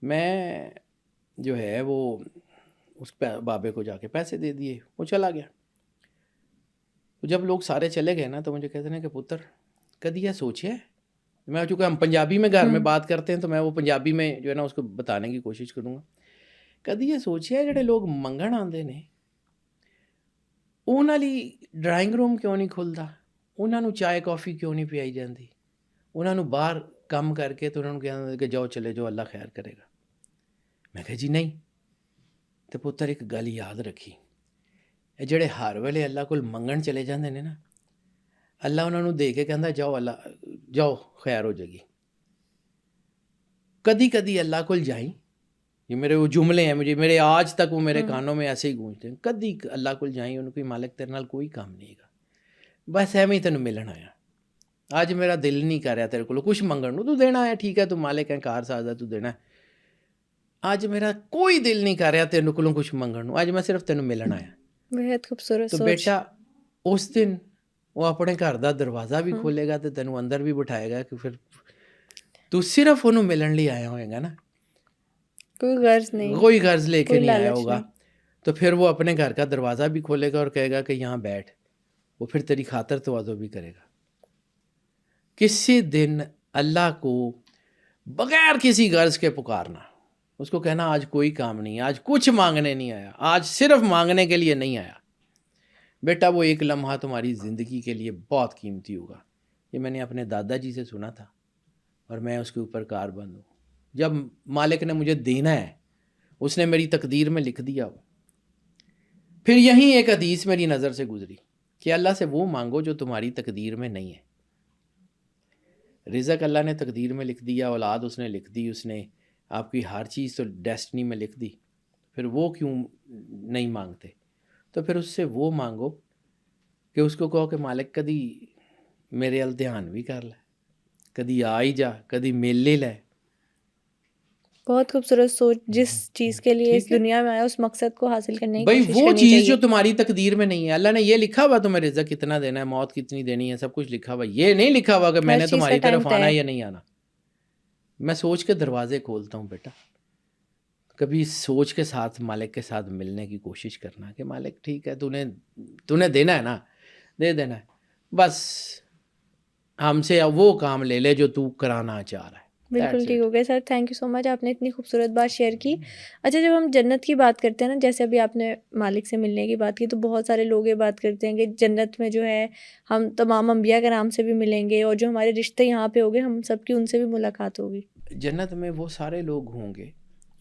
میں جو ہے وہ اس بابے کو جا کے پیسے دے دیے، وہ چلا گیا. تو جب لوگ سارے چلے گئے نا تو مجھے کہتے ہیں کہ پتر کدی یہ سوچے، میں چونکہ ہم پنجابی میں گھر میں بات کرتے ہیں تو میں وہ پنجابی میں جو ہے نا اس کو بتانے کی کوشش کروں گا. کدی یہ سوچے جڑے لوگ منگن آندے نے انہاں لئی ڈرائنگ روم کیوں نہیں کھلدا، انہاں نوں چائے کافی کیوں نہیں پلائی جاندی، انہاں نوں باہر کم کر کے تو انہاں نوں کہنا کہ جاؤ چلے جاؤ، اللہ خیر کرے گا. میں کہا جی نہیں. تو پتر ایک گل یاد رکھی، اے جڑے ہر ویلے اللہ کول منگن چلے جاندے نے نا، اللہ انہاں نوں دے کے کہندا جاؤ اللہ جاؤ خیر ہو جائے گی. کدی کدی اللہ کول جائیں، یہ میرے وہ جملے ہیں، میرے آج تک وہ میرے کانوں میں ایسے ہی گونجتے ہیں. کدی اللہ کول جائیں، انہوں کوئی مالک تیرے نال کوئی کام نہیں گا، بس ایویں تینوں ملن آیا. آج میرا دل نہیں کر رہا تیرے کولوں کچھ منگن نوں، تو دینا ہے ٹھیک ہے، تو مالک ہے، کار ساز ہے، تو دینا ہے. آج میرا کوئی دل نہیں کر رہا تیرے کولوں کچھ منگن نوں، آج میں صرف تینوں ملن آیا. بہت خوبصورت تو سوچ۔ بیٹا اس دن وہ اپنے گھر دا دروازہ بھی کھولے گا تو تینوں اندر بھی بٹھائے گا کہ پھر تو صرف انہوں ملن لی آیا ہوئے گا نا، کوئی غرض نہیں، کوئی غرض لے کے کوئی نہیں آیا لالچ ہوگا. نہیں۔ تو پھر وہ اپنے گھر کا دروازہ بھی کھولے گا اور کہے گا کہ یہاں بیٹھ، وہ پھر تیری خاطر تواضع بھی کرے گا. کسی دن اللہ کو بغیر کسی غرض کے پکارنا، اس کو کہنا آج کوئی کام نہیں، آج کچھ مانگنے نہیں آیا، آج صرف مانگنے کے لیے نہیں آیا. بیٹا وہ ایک لمحہ تمہاری زندگی کے لیے بہت قیمتی ہوگا. یہ میں نے اپنے دادا جی سے سنا تھا اور میں اس کے اوپر کار بند ہوں. جب مالک نے مجھے دینا ہے اس نے میری تقدیر میں لکھ دیا ہو. پھر یہیں ایک حدیث میری نظر سے گزری کہ اللہ سے وہ مانگو جو تمہاری تقدیر میں نہیں ہے. رزق اللہ نے تقدیر میں لکھ دیا، اولاد اس نے لکھ دی، اس نے آپ کی ہر چیز تو ڈیسٹنی میں لکھ دی، پھر وہ کیوں نہیں مانگتے؟ تو پھر اس سے وہ مانگو کہ اس کو کہو کہ مالک کدی میرے ال دھیان بھی کر لے، کدی آ ہی جا، کدی مل ہی لے. بہت خوبصورت سوچ. جس چیز کے لیے اس ٹھیک ہے دنیا میں آیا اس مقصد کو حاصل کرنے کی بھائی، کوشش وہ کرنی چیز چاہیے. جو تمہاری تقدیر میں نہیں ہے. اللہ نے یہ لکھا ہوا تمہیں رزق کتنا دینا ہے، موت کتنی دینی ہے، سب کچھ لکھا ہوا. یہ نہیں لکھا ہوا کہ میں ہر نے چیز کا تمہاری ٹائم طرف طے آنا ہے. ہے یا نہیں آنا. میں سوچ کے دروازے کھولتا ہوں بیٹا. کبھی سوچ کے ساتھ مالک کے ساتھ ملنے کی کوشش کرنا کہ مالک ٹھیک ہے، تو نے دینا ہے نا، دے دینا ہے، بس ہم سے وہ کام لے لے جو تو کرانا چاہ رہا ہے. بالکل That's ٹھیک it. ہو گیا سر. تھینک یو سو مچ. آپ نے اتنی خوبصورت بات شیئر کی. اچھا، جب ہم جنت کی بات کرتے ہیں نا، جیسے ابھی آپ نے مالک سے ملنے کی بات کی، تو بہت سارے لوگ یہ بات کرتے ہیں کہ جنت میں جو ہے ہم تمام انبیاء کرام سے بھی ملیں گے، اور جو ہمارے رشتے یہاں پہ ہوگے ہم سب کی ان سے بھی ملاقات ہوگی. جنت میں وہ سارے لوگ ہوں گے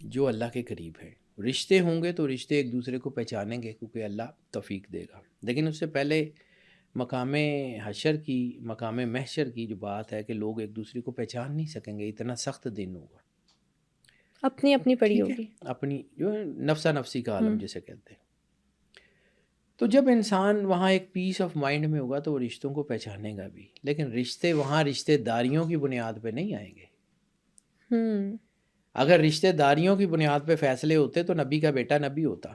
جو اللہ کے قریب ہیں. رشتے ہوں گے تو رشتے ایک دوسرے کو پہچانیں گے کیونکہ اللہ توفیق دے گا. لیکن اس سے پہلے مقام حشر کی، مقام محشر کی جو بات ہے کہ لوگ ایک دوسرے کو پہچان نہیں سکیں گے. اتنا سخت دن ہوگا. اپنی اپنی پڑی ٹھیک ہے، ہوگی. اپنی جو ہے نفسا نفسی کا عالم جسے کہتے ہیں. تو جب انسان وہاں ایک پیس آف مائنڈ میں ہوگا تو وہ رشتوں کو پہچانے گا بھی. لیکن رشتے وہاں رشتے داریوں کی بنیاد پہ نہیں آئیں گے. اگر رشتے داریوں کی بنیاد پہ فیصلے ہوتے تو نبی کا بیٹا نبی ہوتا.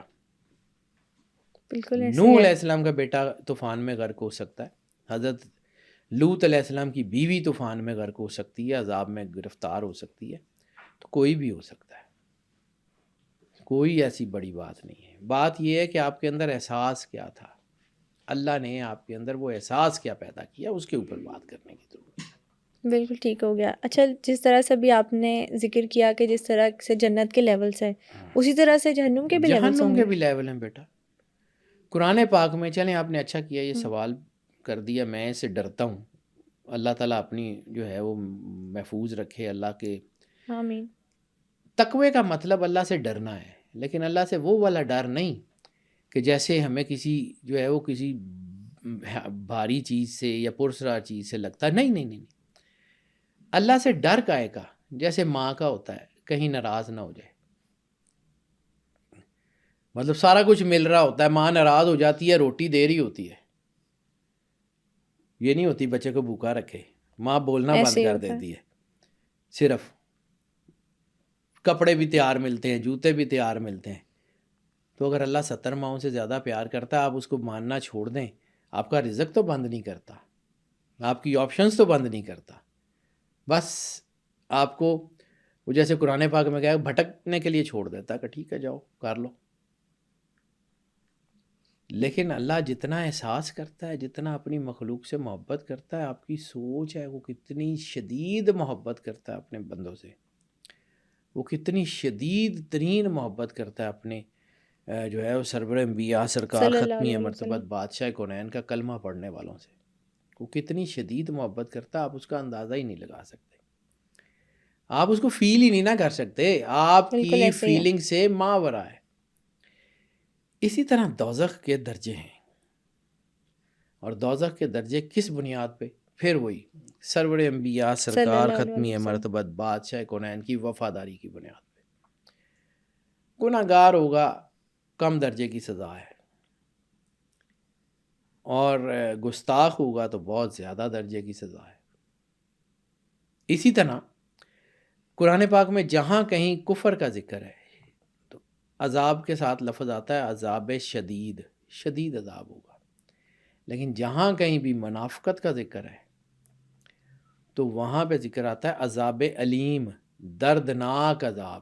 بالکل ایسے نوح ہے. علیہ السلام کا بیٹا طوفان میں غرق ہو سکتا ہے. حضرت لوط علیہ السلام کی بیوی طوفان میں غرق ہو سکتی ہے، عذاب میں گرفتار ہو سکتی ہے. تو کوئی بھی ہو سکتا ہے. کوئی ایسی بڑی بات نہیں ہے. بات یہ ہے کہ آپ کے اندر احساس کیا تھا. اللہ نے آپ کے اندر وہ احساس کیا پیدا کیا، اس کے اوپر بات کرنے کی ضرورت ہے. بالکل ٹھیک ہو گیا. اچھا، جس طرح سے بھی آپ نے ذکر کیا کہ جس طرح سے جنت کے لیولز ہیں، اسی طرح سے جہنم کے بھی لیولز جہنم ہوں کے گے. بھی لیول ہیں بیٹا. قرآن پاک میں، چلیں آپ نے اچھا کیا یہ سوال کر دیا، میں اس سے ڈرتا ہوں. اللہ تعالیٰ اپنی جو ہے وہ محفوظ رکھے. اللہ کے آمین. تقوی کا مطلب اللہ سے ڈرنا ہے، لیکن اللہ سے وہ والا ڈر نہیں کہ جیسے ہمیں کسی جو ہے وہ کسی بھاری چیز سے یا پرسرا چیز سے لگتا ہے. نہیں نہیں نہیں. اللہ سے ڈر کائے کا جیسے ماں کا ہوتا ہے، کہیں ناراض نہ ہو جائے. مطلب سارا کچھ مل رہا ہوتا ہے، ماں ناراض ہو جاتی ہے، روٹی دے رہی ہوتی ہے، یہ نہیں ہوتی بچے کو بھوکا رکھے. ماں بولنا بند ایسے ہی کر ہوتا ہے. دیتی ہے. صرف کپڑے بھی تیار ملتے ہیں، جوتے بھی تیار ملتے ہیں. تو اگر اللہ 70 ماؤں سے زیادہ پیار کرتا ہے، آپ اس کو ماننا چھوڑ دیں. آپ کا رزق تو بند نہیں کرتا، آپ کی آپشنز تو بند نہیں کرتا. بس آپ کو وہ جیسے قرآن پاک میں کہا بھٹکنے کے لیے چھوڑ دیتا کہ ٹھیک ہے جاؤ کر لو. لیکن اللہ جتنا احساس کرتا ہے، جتنا اپنی مخلوق سے محبت کرتا ہے، آپ کی سوچ ہے وہ کتنی شدید محبت کرتا ہے اپنے بندوں سے. وہ کتنی شدید ترین محبت کرتا ہے اپنے جو ہے وہ سرور انبیاء سرکار صلی اللہ ختمی علیہ مرتبت وسلم. بادشاہ کونین کا کلمہ پڑھنے والوں سے. وہ کتنی شدید محبت کرتا ہے، آپ اس کا اندازہ ہی نہیں لگا سکتے. آپ اس کو فیل ہی نہیں نہ کر سکتے. آپ بالکل کی ایسے ہی ہے. فیلنگ سے ماورا ہے. اسی طرح دوزخ کے درجے ہیں، اور دوزخ کے درجے کس بنیاد پہ؟ پھر وہی سرور انبیاء صلی سرکار اللہ علیہ ختمی وسلم. مرتبت بادشاہ کونین کی وفاداری کی بنیاد پہ. گناہ گار ہوگا کم درجے کی سزا ہے، اور گستاخ ہوگا تو بہت زیادہ درجے کی سزا ہے. اسی طرح قرآن پاک میں جہاں کہیں کفر کا ذکر ہے تو عذاب کے ساتھ لفظ آتا ہے عذاب شدید، شدید عذاب ہوگا. لیکن جہاں کہیں بھی منافقت کا ذکر ہے تو وہاں پہ ذکر آتا ہے عذاب علیم، دردناک عذاب.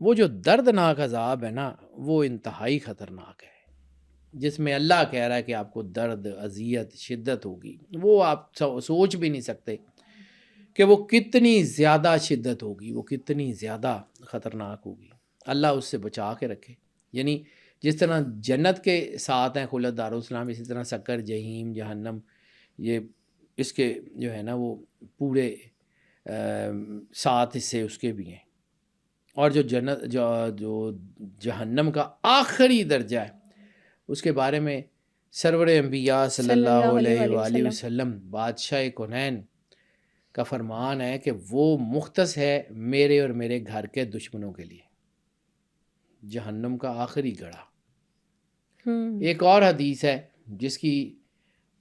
وہ جو دردناک عذاب ہے نا وہ انتہائی خطرناک ہے، جس میں اللہ کہہ رہا ہے کہ آپ کو درد، اذیت، شدت ہوگی. وہ آپ سوچ بھی نہیں سکتے کہ وہ کتنی زیادہ شدت ہوگی، وہ کتنی زیادہ خطرناک ہوگی. اللہ اس سے بچا کے رکھے. یعنی جس طرح جنت کے ساتھ ہیں خلد دارالسلام، اسی طرح سکر، جہیم، جہنم، یہ اس کے جو ہے نا وہ پورے 7 حصے اس کے بھی ہیں. اور جو جنت جو جہنم کا آخری درجہ ہے اس کے بارے میں سرور انبیاء صلی اللہ علیہ وآلہ وسلم بادشاہ کونین کا فرمان ہے کہ وہ مختص ہے میرے اور میرے گھر کے دشمنوں کے لیے، جہنم کا آخری گڑھا. ایک اور حدیث ہے جس کی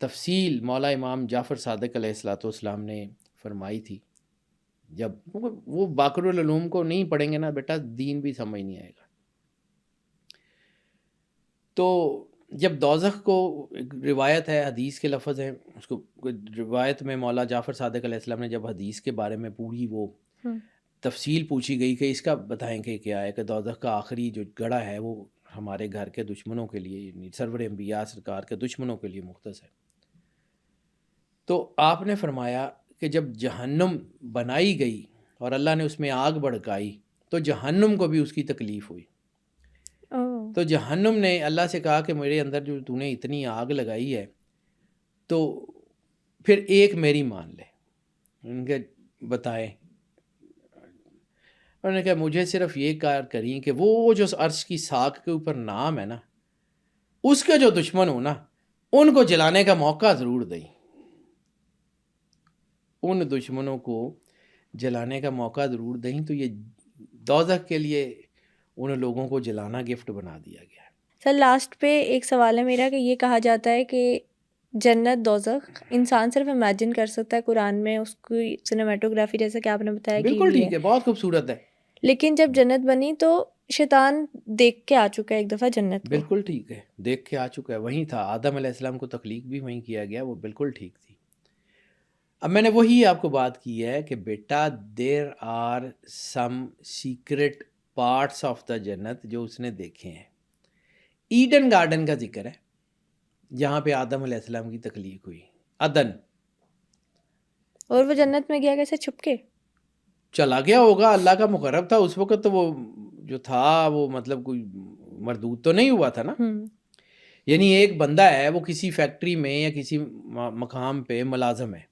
تفصیل مولا امام جعفر صادق علیہ الصلوۃ والسلام نے فرمائی تھی جب وہ باقر العلوم کو نہیں پڑھیں گے نا بیٹا دین بھی سمجھ نہیں آئے گا. تو جب دوزخ کو ایک روایت ہے، حدیث کے لفظ ہیں، اس کو روایت میں مولا جعفر صادق علیہ السلام نے جب حدیث کے بارے میں پوری وہ تفصیل پوچھی گئی کہ اس کا بتائیں کہ کیا ہے، کہ دوزخ کا آخری جو گڑھا ہے وہ ہمارے گھر کے دشمنوں کے لیے، یعنی سرور انبیاء سرکار کے دشمنوں کے لیے مختص ہے. تو آپ نے فرمایا کہ جب جہنم بنائی گئی اور اللہ نے اس میں آگ بھڑکائی تو جہنم کو بھی اس کی تکلیف ہوئی. تو جہنم نے اللہ سے کہا کہ میرے اندر جو تو نے اتنی آگ لگائی ہے تو پھر ایک میری مان لے. ان کے بتائیں، انہوں نے کہا مجھے صرف یہ کار کریں کہ وہ جو عرش کی ساکھ کے اوپر نام ہے نا، اس کے جو دشمن ہو نا ان کو جلانے کا موقع ضرور دیں. ان دشمنوں کو جلانے کا موقع ضرور دیں. تو یہ دوزخ کے لیے ان لوگوں کو جلانا گفٹ بنا دیا گیا ہے. سر لاسٹ پہ ایک سوال ہے میرا کہ یہ کہا جاتا ہے کہ جنت دوزخ انسان صرف امیجن کر سکتا ہے، قرآن میں اس کی سنیمیٹوگرافی جیسا کہ آپ نے بتایا کی بالکل ہوئی ٹھیک ہے، بہت خوبصورت ہے. لیکن جب جنت بنی تو شیطان دیکھ کے آ چکا ہے ایک دفعہ جنت کو. بالکل ٹھیک ہے، دیکھ کے آ چکا ہے، وہیں تھا. آدم علیہ السلام کو تخلیق بھی وہیں کیا گیا، وہ بالکل ٹھیک تھی. اب میں نے وہی آپ کو بات کی ہے کہ بیٹا there are some secret parts of the جنت جو اس نے دیکھے ہیں. ایڈن گارڈن کا ذکر ہے جہاں پہ آدم علیہ السلام کی تخلیق ہوئی. عدن، اور وہ جنت میں گیا کیسے؟ چھپ کے چلا گیا ہوگا، اللہ کا مقرب تھا اس وقت. تو وہ جو تھا وہ مطلب کوئی مردود تو نہیں ہوا تھا نا. یعنی ایک بندہ ہے وہ کسی فیکٹری میں یا کسی مقام پہ ملازم ہے،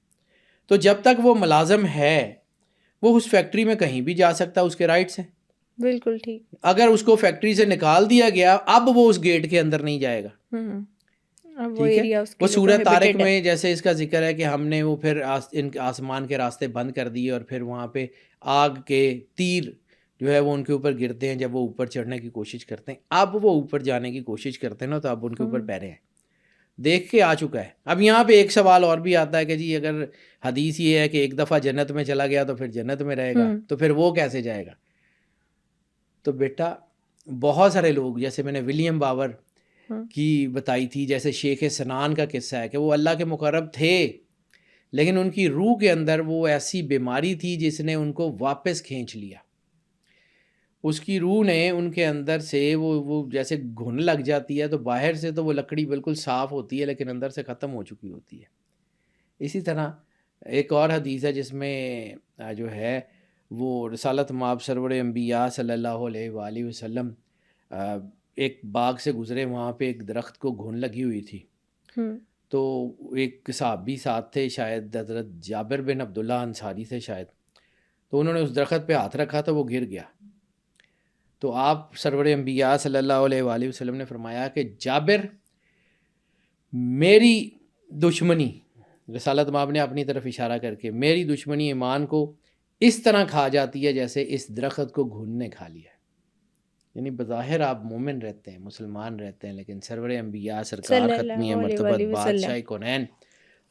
تو جب تک وہ ملازم ہے وہ اس فیکٹری میں کہیں بھی جا سکتا، اس کے رائٹس ہیں. بالکل ٹھیک. اگر اس کو فیکٹری سے نکال دیا گیا اب وہ اس گیٹ کے اندر نہیں جائے گا. ٹھیک ہے. وہ سورہ طارق میں جیسے اس کا ذکر ہے کہ ہم نے وہ پھر ان آسمان کے راستے بند کر دیے اور پھر وہاں پہ آگ کے تیر جو ہے وہ ان کے اوپر گرتے ہیں جب وہ اوپر چڑھنے کی کوشش کرتے ہیں. اب وہ اوپر جانے کی کوشش کرتے ہیں نا تو اب ان کے اوپر پیرے ہیں. دیکھ کے آ چکا ہے. اب یہاں پہ ایک سوال اور بھی آتا ہے کہ جی اگر حدیث یہ ہے کہ ایک دفعہ جنت میں چلا گیا تو پھر جنت میں رہے گا، تو پھر وہ کیسے جائے گا؟ تو بیٹا بہت سارے لوگ، جیسے میں نے ولیم باور کی بتائی تھی، جیسے شیخ سنان کا قصہ ہے کہ وہ اللہ کے مقرب تھے لیکن ان کی روح کے اندر وہ ایسی بیماری تھی جس نے ان کو واپس کھینچ لیا. اس کی روح نے ان کے اندر سے وہ جیسے گھن لگ جاتی ہے تو باہر سے تو وہ لکڑی بالکل صاف ہوتی ہے لیکن اندر سے ختم ہو چکی ہوتی ہے. اسی طرح ایک اور حدیث ہے جس میں جو ہے وہ رسالت مآب سرور انبیاء صلی اللہ علیہ وآلہ وسلم ایک باغ سے گزرے، وہاں پہ ایک درخت کو گھن لگی ہوئی تھی. تو ایک صحابی ساتھ تھے، شاید حضرت جابر بن عبداللہ انصاری تھے شاید، تو انہوں نے اس درخت پہ ہاتھ رکھا تو وہ گر گیا. تو آپ سرور انبیاء صلی اللہ علیہ وآلہ وسلم نے فرمایا کہ جابر میری دشمنی، رسالت مآب نے اپنی طرف اشارہ کر کے، میری دشمنی ایمان کو اس طرح کھا جاتی ہے جیسے اس درخت کو گھن نے کھا لیا. یعنی بظاہر آپ مومن رہتے ہیں، مسلمان رہتے ہیں، لیکن سرور انبیاء سرکار ختمی مرتبت بادشاہ کونین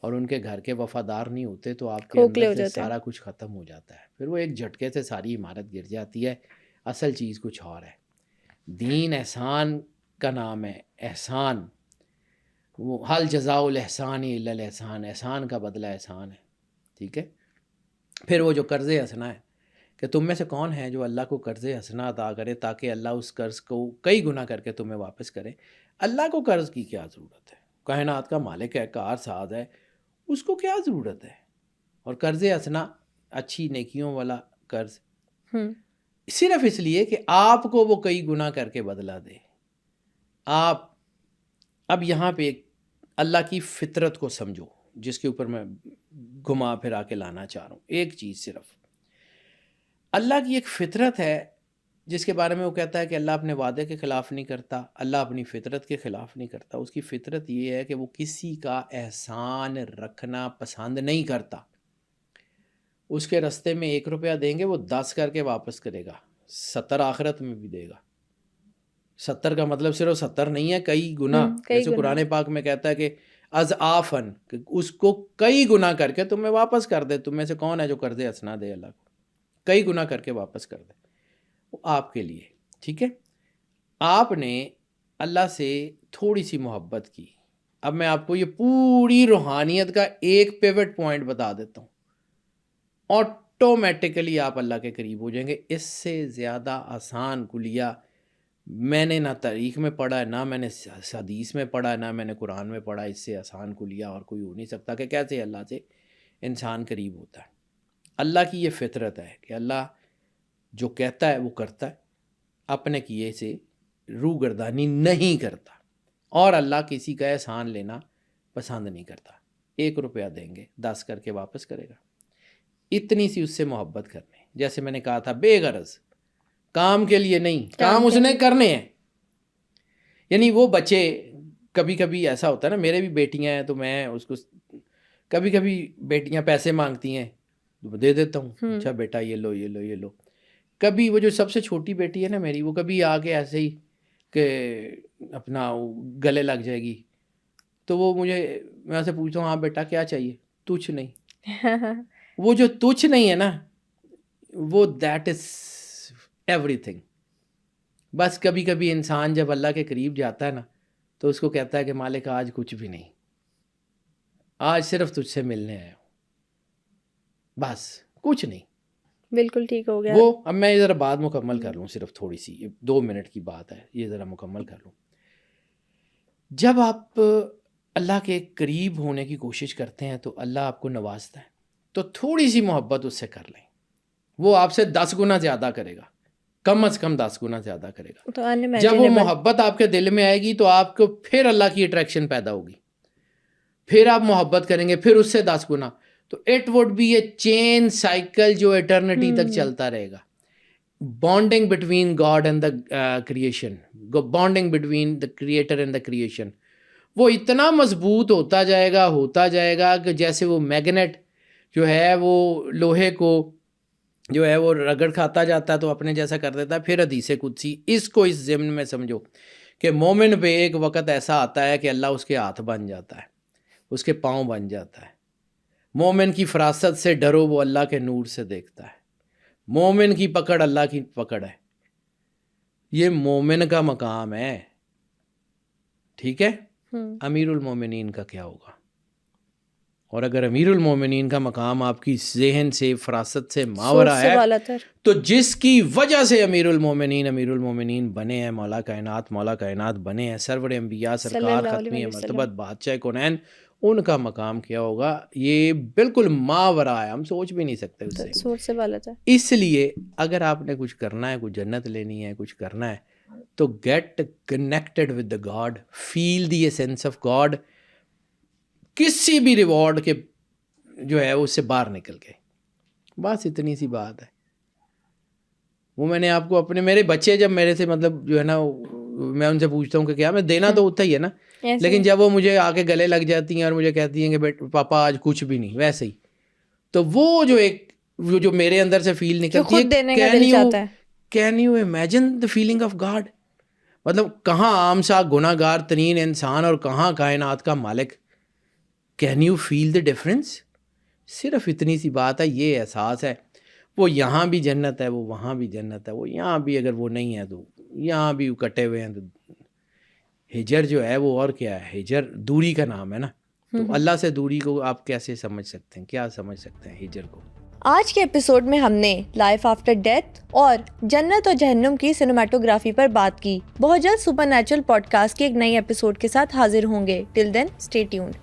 اور ان کے گھر کے وفادار نہیں ہوتے تو آپ کے اندر سے سارا کچھ ختم ہو جاتا ہے. پھر وہ ایک جھٹکے سے ساری عمارت گر جاتی ہے. اصل چیز کچھ اور ہے. دین احسان کا نام ہے، احسان. وہ حل جزاء الاحسان الا الاحسان، احسان کا بدلہ احسان ہے. ٹھیک ہے. پھر وہ جو قرض حسنہ ہے کہ تم میں سے کون ہے جو اللہ کو قرض حسنہ عطا کرے تاکہ اللہ اس قرض کو کئی گنا کر کے تمہیں واپس کرے. اللہ کو قرض کی کیا ضرورت ہے؟ کائنات کا مالک ہے، کار ساز ہے، اس کو کیا ضرورت ہے؟ اور قرض حسنہ اچھی نیکیوں والا قرض صرف اس لیے کہ آپ کو وہ کئی گنا کر کے بدلہ دے. آپ اب یہاں پہ اللہ کی فطرت کو سمجھو جس کے اوپر میں گھما پھرا کے لانا چاہ رہا ہوں. ایک چیز صرف، اللہ کی ایک فطرت ہے جس کے بارے میں وہ کہتا ہے کہ اللہ اپنے وعدے کے خلاف نہیں کرتا، اللہ اپنی فطرت کے خلاف نہیں کرتا. اس کی فطرت یہ ہے کہ وہ کسی کا احسان رکھنا پسند نہیں کرتا. اس کے رستے میں 1 روپیہ دیں گے وہ 10 کر کے واپس کرے گا، 70 آخرت میں بھی دے گا. 70 کا مطلب صرف 70 نہیں ہے، کئی گنا. جیسے قرآن پاک میں کہتا ہے کہ اضعافاً، کہ اس کو کئی گنا کر کے تمہیں واپس کر دے. تم میں سے کون ہے جو قرض حسنہ دے اللہ کو؟ کئی گنا کر کے واپس کر دے، وہ آپ کے لیے. ٹھیک ہے، آپ نے اللہ سے تھوڑی سی محبت کی. اب میں آپ کو یہ پوری روحانیت کا ایک پیوٹ پوائنٹ بتا دیتا ہوں، آٹومیٹیکلی آپ اللہ کے قریب ہو جائیں گے. اس سے زیادہ آسان کلیہ میں نے نہ تاریخ میں پڑھا ہے، نہ میں نے حدیث میں پڑھا ہے، نہ میں نے قرآن میں پڑھا. اس سے آسان کلیہ اور کوئی ہو نہیں سکتا کہ کیسے اللہ سے انسان قریب ہوتا ہے. اللہ کی یہ فطرت ہے کہ اللہ جو کہتا ہے وہ کرتا ہے، اپنے کیے سے روگردانی نہیں کرتا، اور اللہ کسی کا احسان لینا پسند نہیں کرتا. 1 روپیہ دیں گے 10 کر کے واپس کرے گا. اتنی سی اس سے محبت کرنے، جیسے میں نے کہا تھا بے غرض، کام کے لیے نہیں، کام اس نے کرنے ہیں. یعنی وہ بچے کبھی کبھی ایسا ہوتا ہے نا، میرے بھی بیٹیاں ہیں تو میں اس کو کبھی کبھی بیٹیاں پیسے مانگتی ہیں تو دے دیتا ہوں، اچھا بیٹا یہ لو یہ لو یہ لو. کبھی وہ جو سب سے چھوٹی بیٹی ہے نا میری، وہ کبھی آ کے ایسے ہی کہ اپنا گلے لگ جائے گی تو وہ میں اسے پوچھتا ہوں ہاں بیٹا کیا چاہیے؟ تجھ نہیں. وہ جو تجھ نہیں ہے نا، وہ دیٹ از ایوری تھنگ. بس کبھی کبھی انسان جب اللہ کے قریب جاتا ہے نا تو اس کو کہتا ہے کہ مالک آج کچھ بھی نہیں، آج صرف تجھ سے ملنے آیا ہوں، بس کچھ نہیں. بالکل ٹھیک ہو گیا. وہ اب میں یہ ذرا بات مکمل کر لوں، صرف تھوڑی سی 2 منٹ کی بات ہے، یہ ذرا مکمل کر لوں. جب آپ اللہ کے قریب ہونے کی کوشش کرتے ہیں تو اللہ آپ کو نوازتا ہے، تو تھوڑی سی محبت اس سے کر لیں، وہ آپ سے 10 گنا زیادہ کرے گا، کم از کم 10 گنا زیادہ کرے گا. تو جب وہ محبت آپ کے دل میں آئے گی تو آپ کو پھر اللہ کی اٹریکشن پیدا ہوگی، پھر آپ محبت کریں گے، پھر اس سے 10 گنا. تو it would be a chain cycle جو ایٹرنیٹی تک چلتا رہے گا. Bonding between God and the creation, bonding between the creator and the creation, وہ اتنا مضبوط ہوتا جائے گا کہ جیسے وہ میگنیٹ جو ہے وہ لوہے کو جو ہے وہ رگڑ کھاتا جاتا ہے تو اپنے جیسا کر دیتا ہے. پھر حدیث قدسی، اس کو اس ضمن میں سمجھو کہ مومن پہ ایک وقت ایسا آتا ہے کہ اللہ اس کے ہاتھ بن جاتا ہے، اس کے پاؤں بن جاتا ہے. مومن کی فراست سے ڈرو، وہ اللہ کے نور سے دیکھتا ہے. مومن کی پکڑ اللہ کی پکڑ ہے، یہ مومن کا مقام ہے. ٹھیک ہے، امیر المومنین کا کیا ہوگا؟ اور اگر امیر المومنین کا مقام آپ کی ذہن سے فراست سے ماورا ہے تو جس کی وجہ سے امیر المومنین بنے ہیں، مولا کائنات بنے ہیں، سرور انبیاء، سرکار ختمی مرتبت، بادشاہ کونین، ان کا مقام کیا ہوگا؟ یہ بالکل ماورا ہے، ہم سوچ بھی نہیں سکتے اس سے، سوچ سے بالاتر. اس لیے اگر آپ نے کچھ کرنا ہے، کچھ جنت لینی ہے، کچھ کرنا ہے تو get connected with the God, feel the essence of God. کسی بھی ریوارڈ کے جو ہے اس سے باہر نکل گئے، بس اتنی سی بات ہے. وہ میں نے آپ کو میرے بچے جب میرے سے مطلب جو ہے نا، میں ان سے پوچھتا ہوں کہ کیا، میں دینا تو ہوتا ہی ہے نا، لیکن جب وہ مجھے آ کے گلے لگ جاتی ہیں اور مجھے کہتی ہیں کہ پاپا آج کچھ بھی نہیں، ویسے ہی تو وہ جو میرے اندر سے فیل نکلتی ہے، can you imagine the feeling of God? مطلب کہاں عام سا گناہ گار ترین انسان اور کہاں کائنات کا مالک. Can you feel the difference? صرف اتنی سی بات ہے، یہ احساس ہے. وہ یہاں بھی جنت ہے، وہ وہاں بھی جنت ہے، وہ یہاں بھی اگر وہ نہیں ہے تو یہاں بھی کٹے ہوئے ہیں. تو ہجر جو ہے وہ اور کیا ہے؟ ہجر دوری کا نام ہے نا. تو اللہ سے دوری کو آپ کیسے سمجھ سکتے ہیں؟ کیا سمجھ سکتے ہیں ہجر کو؟ آج کے ایپیسوڈ میں ہم نے لائف آفٹر ڈیتھ اور جنت اور جہنم کی سینیماٹوگرافی پر بات کی. بہت جلد سپر نیچرل پوڈ کاسٹ کے ایک نئی ایپیسوڈ کے ساتھ حاضر ہوں گے. ٹل دین اسٹے ٹیونڈ.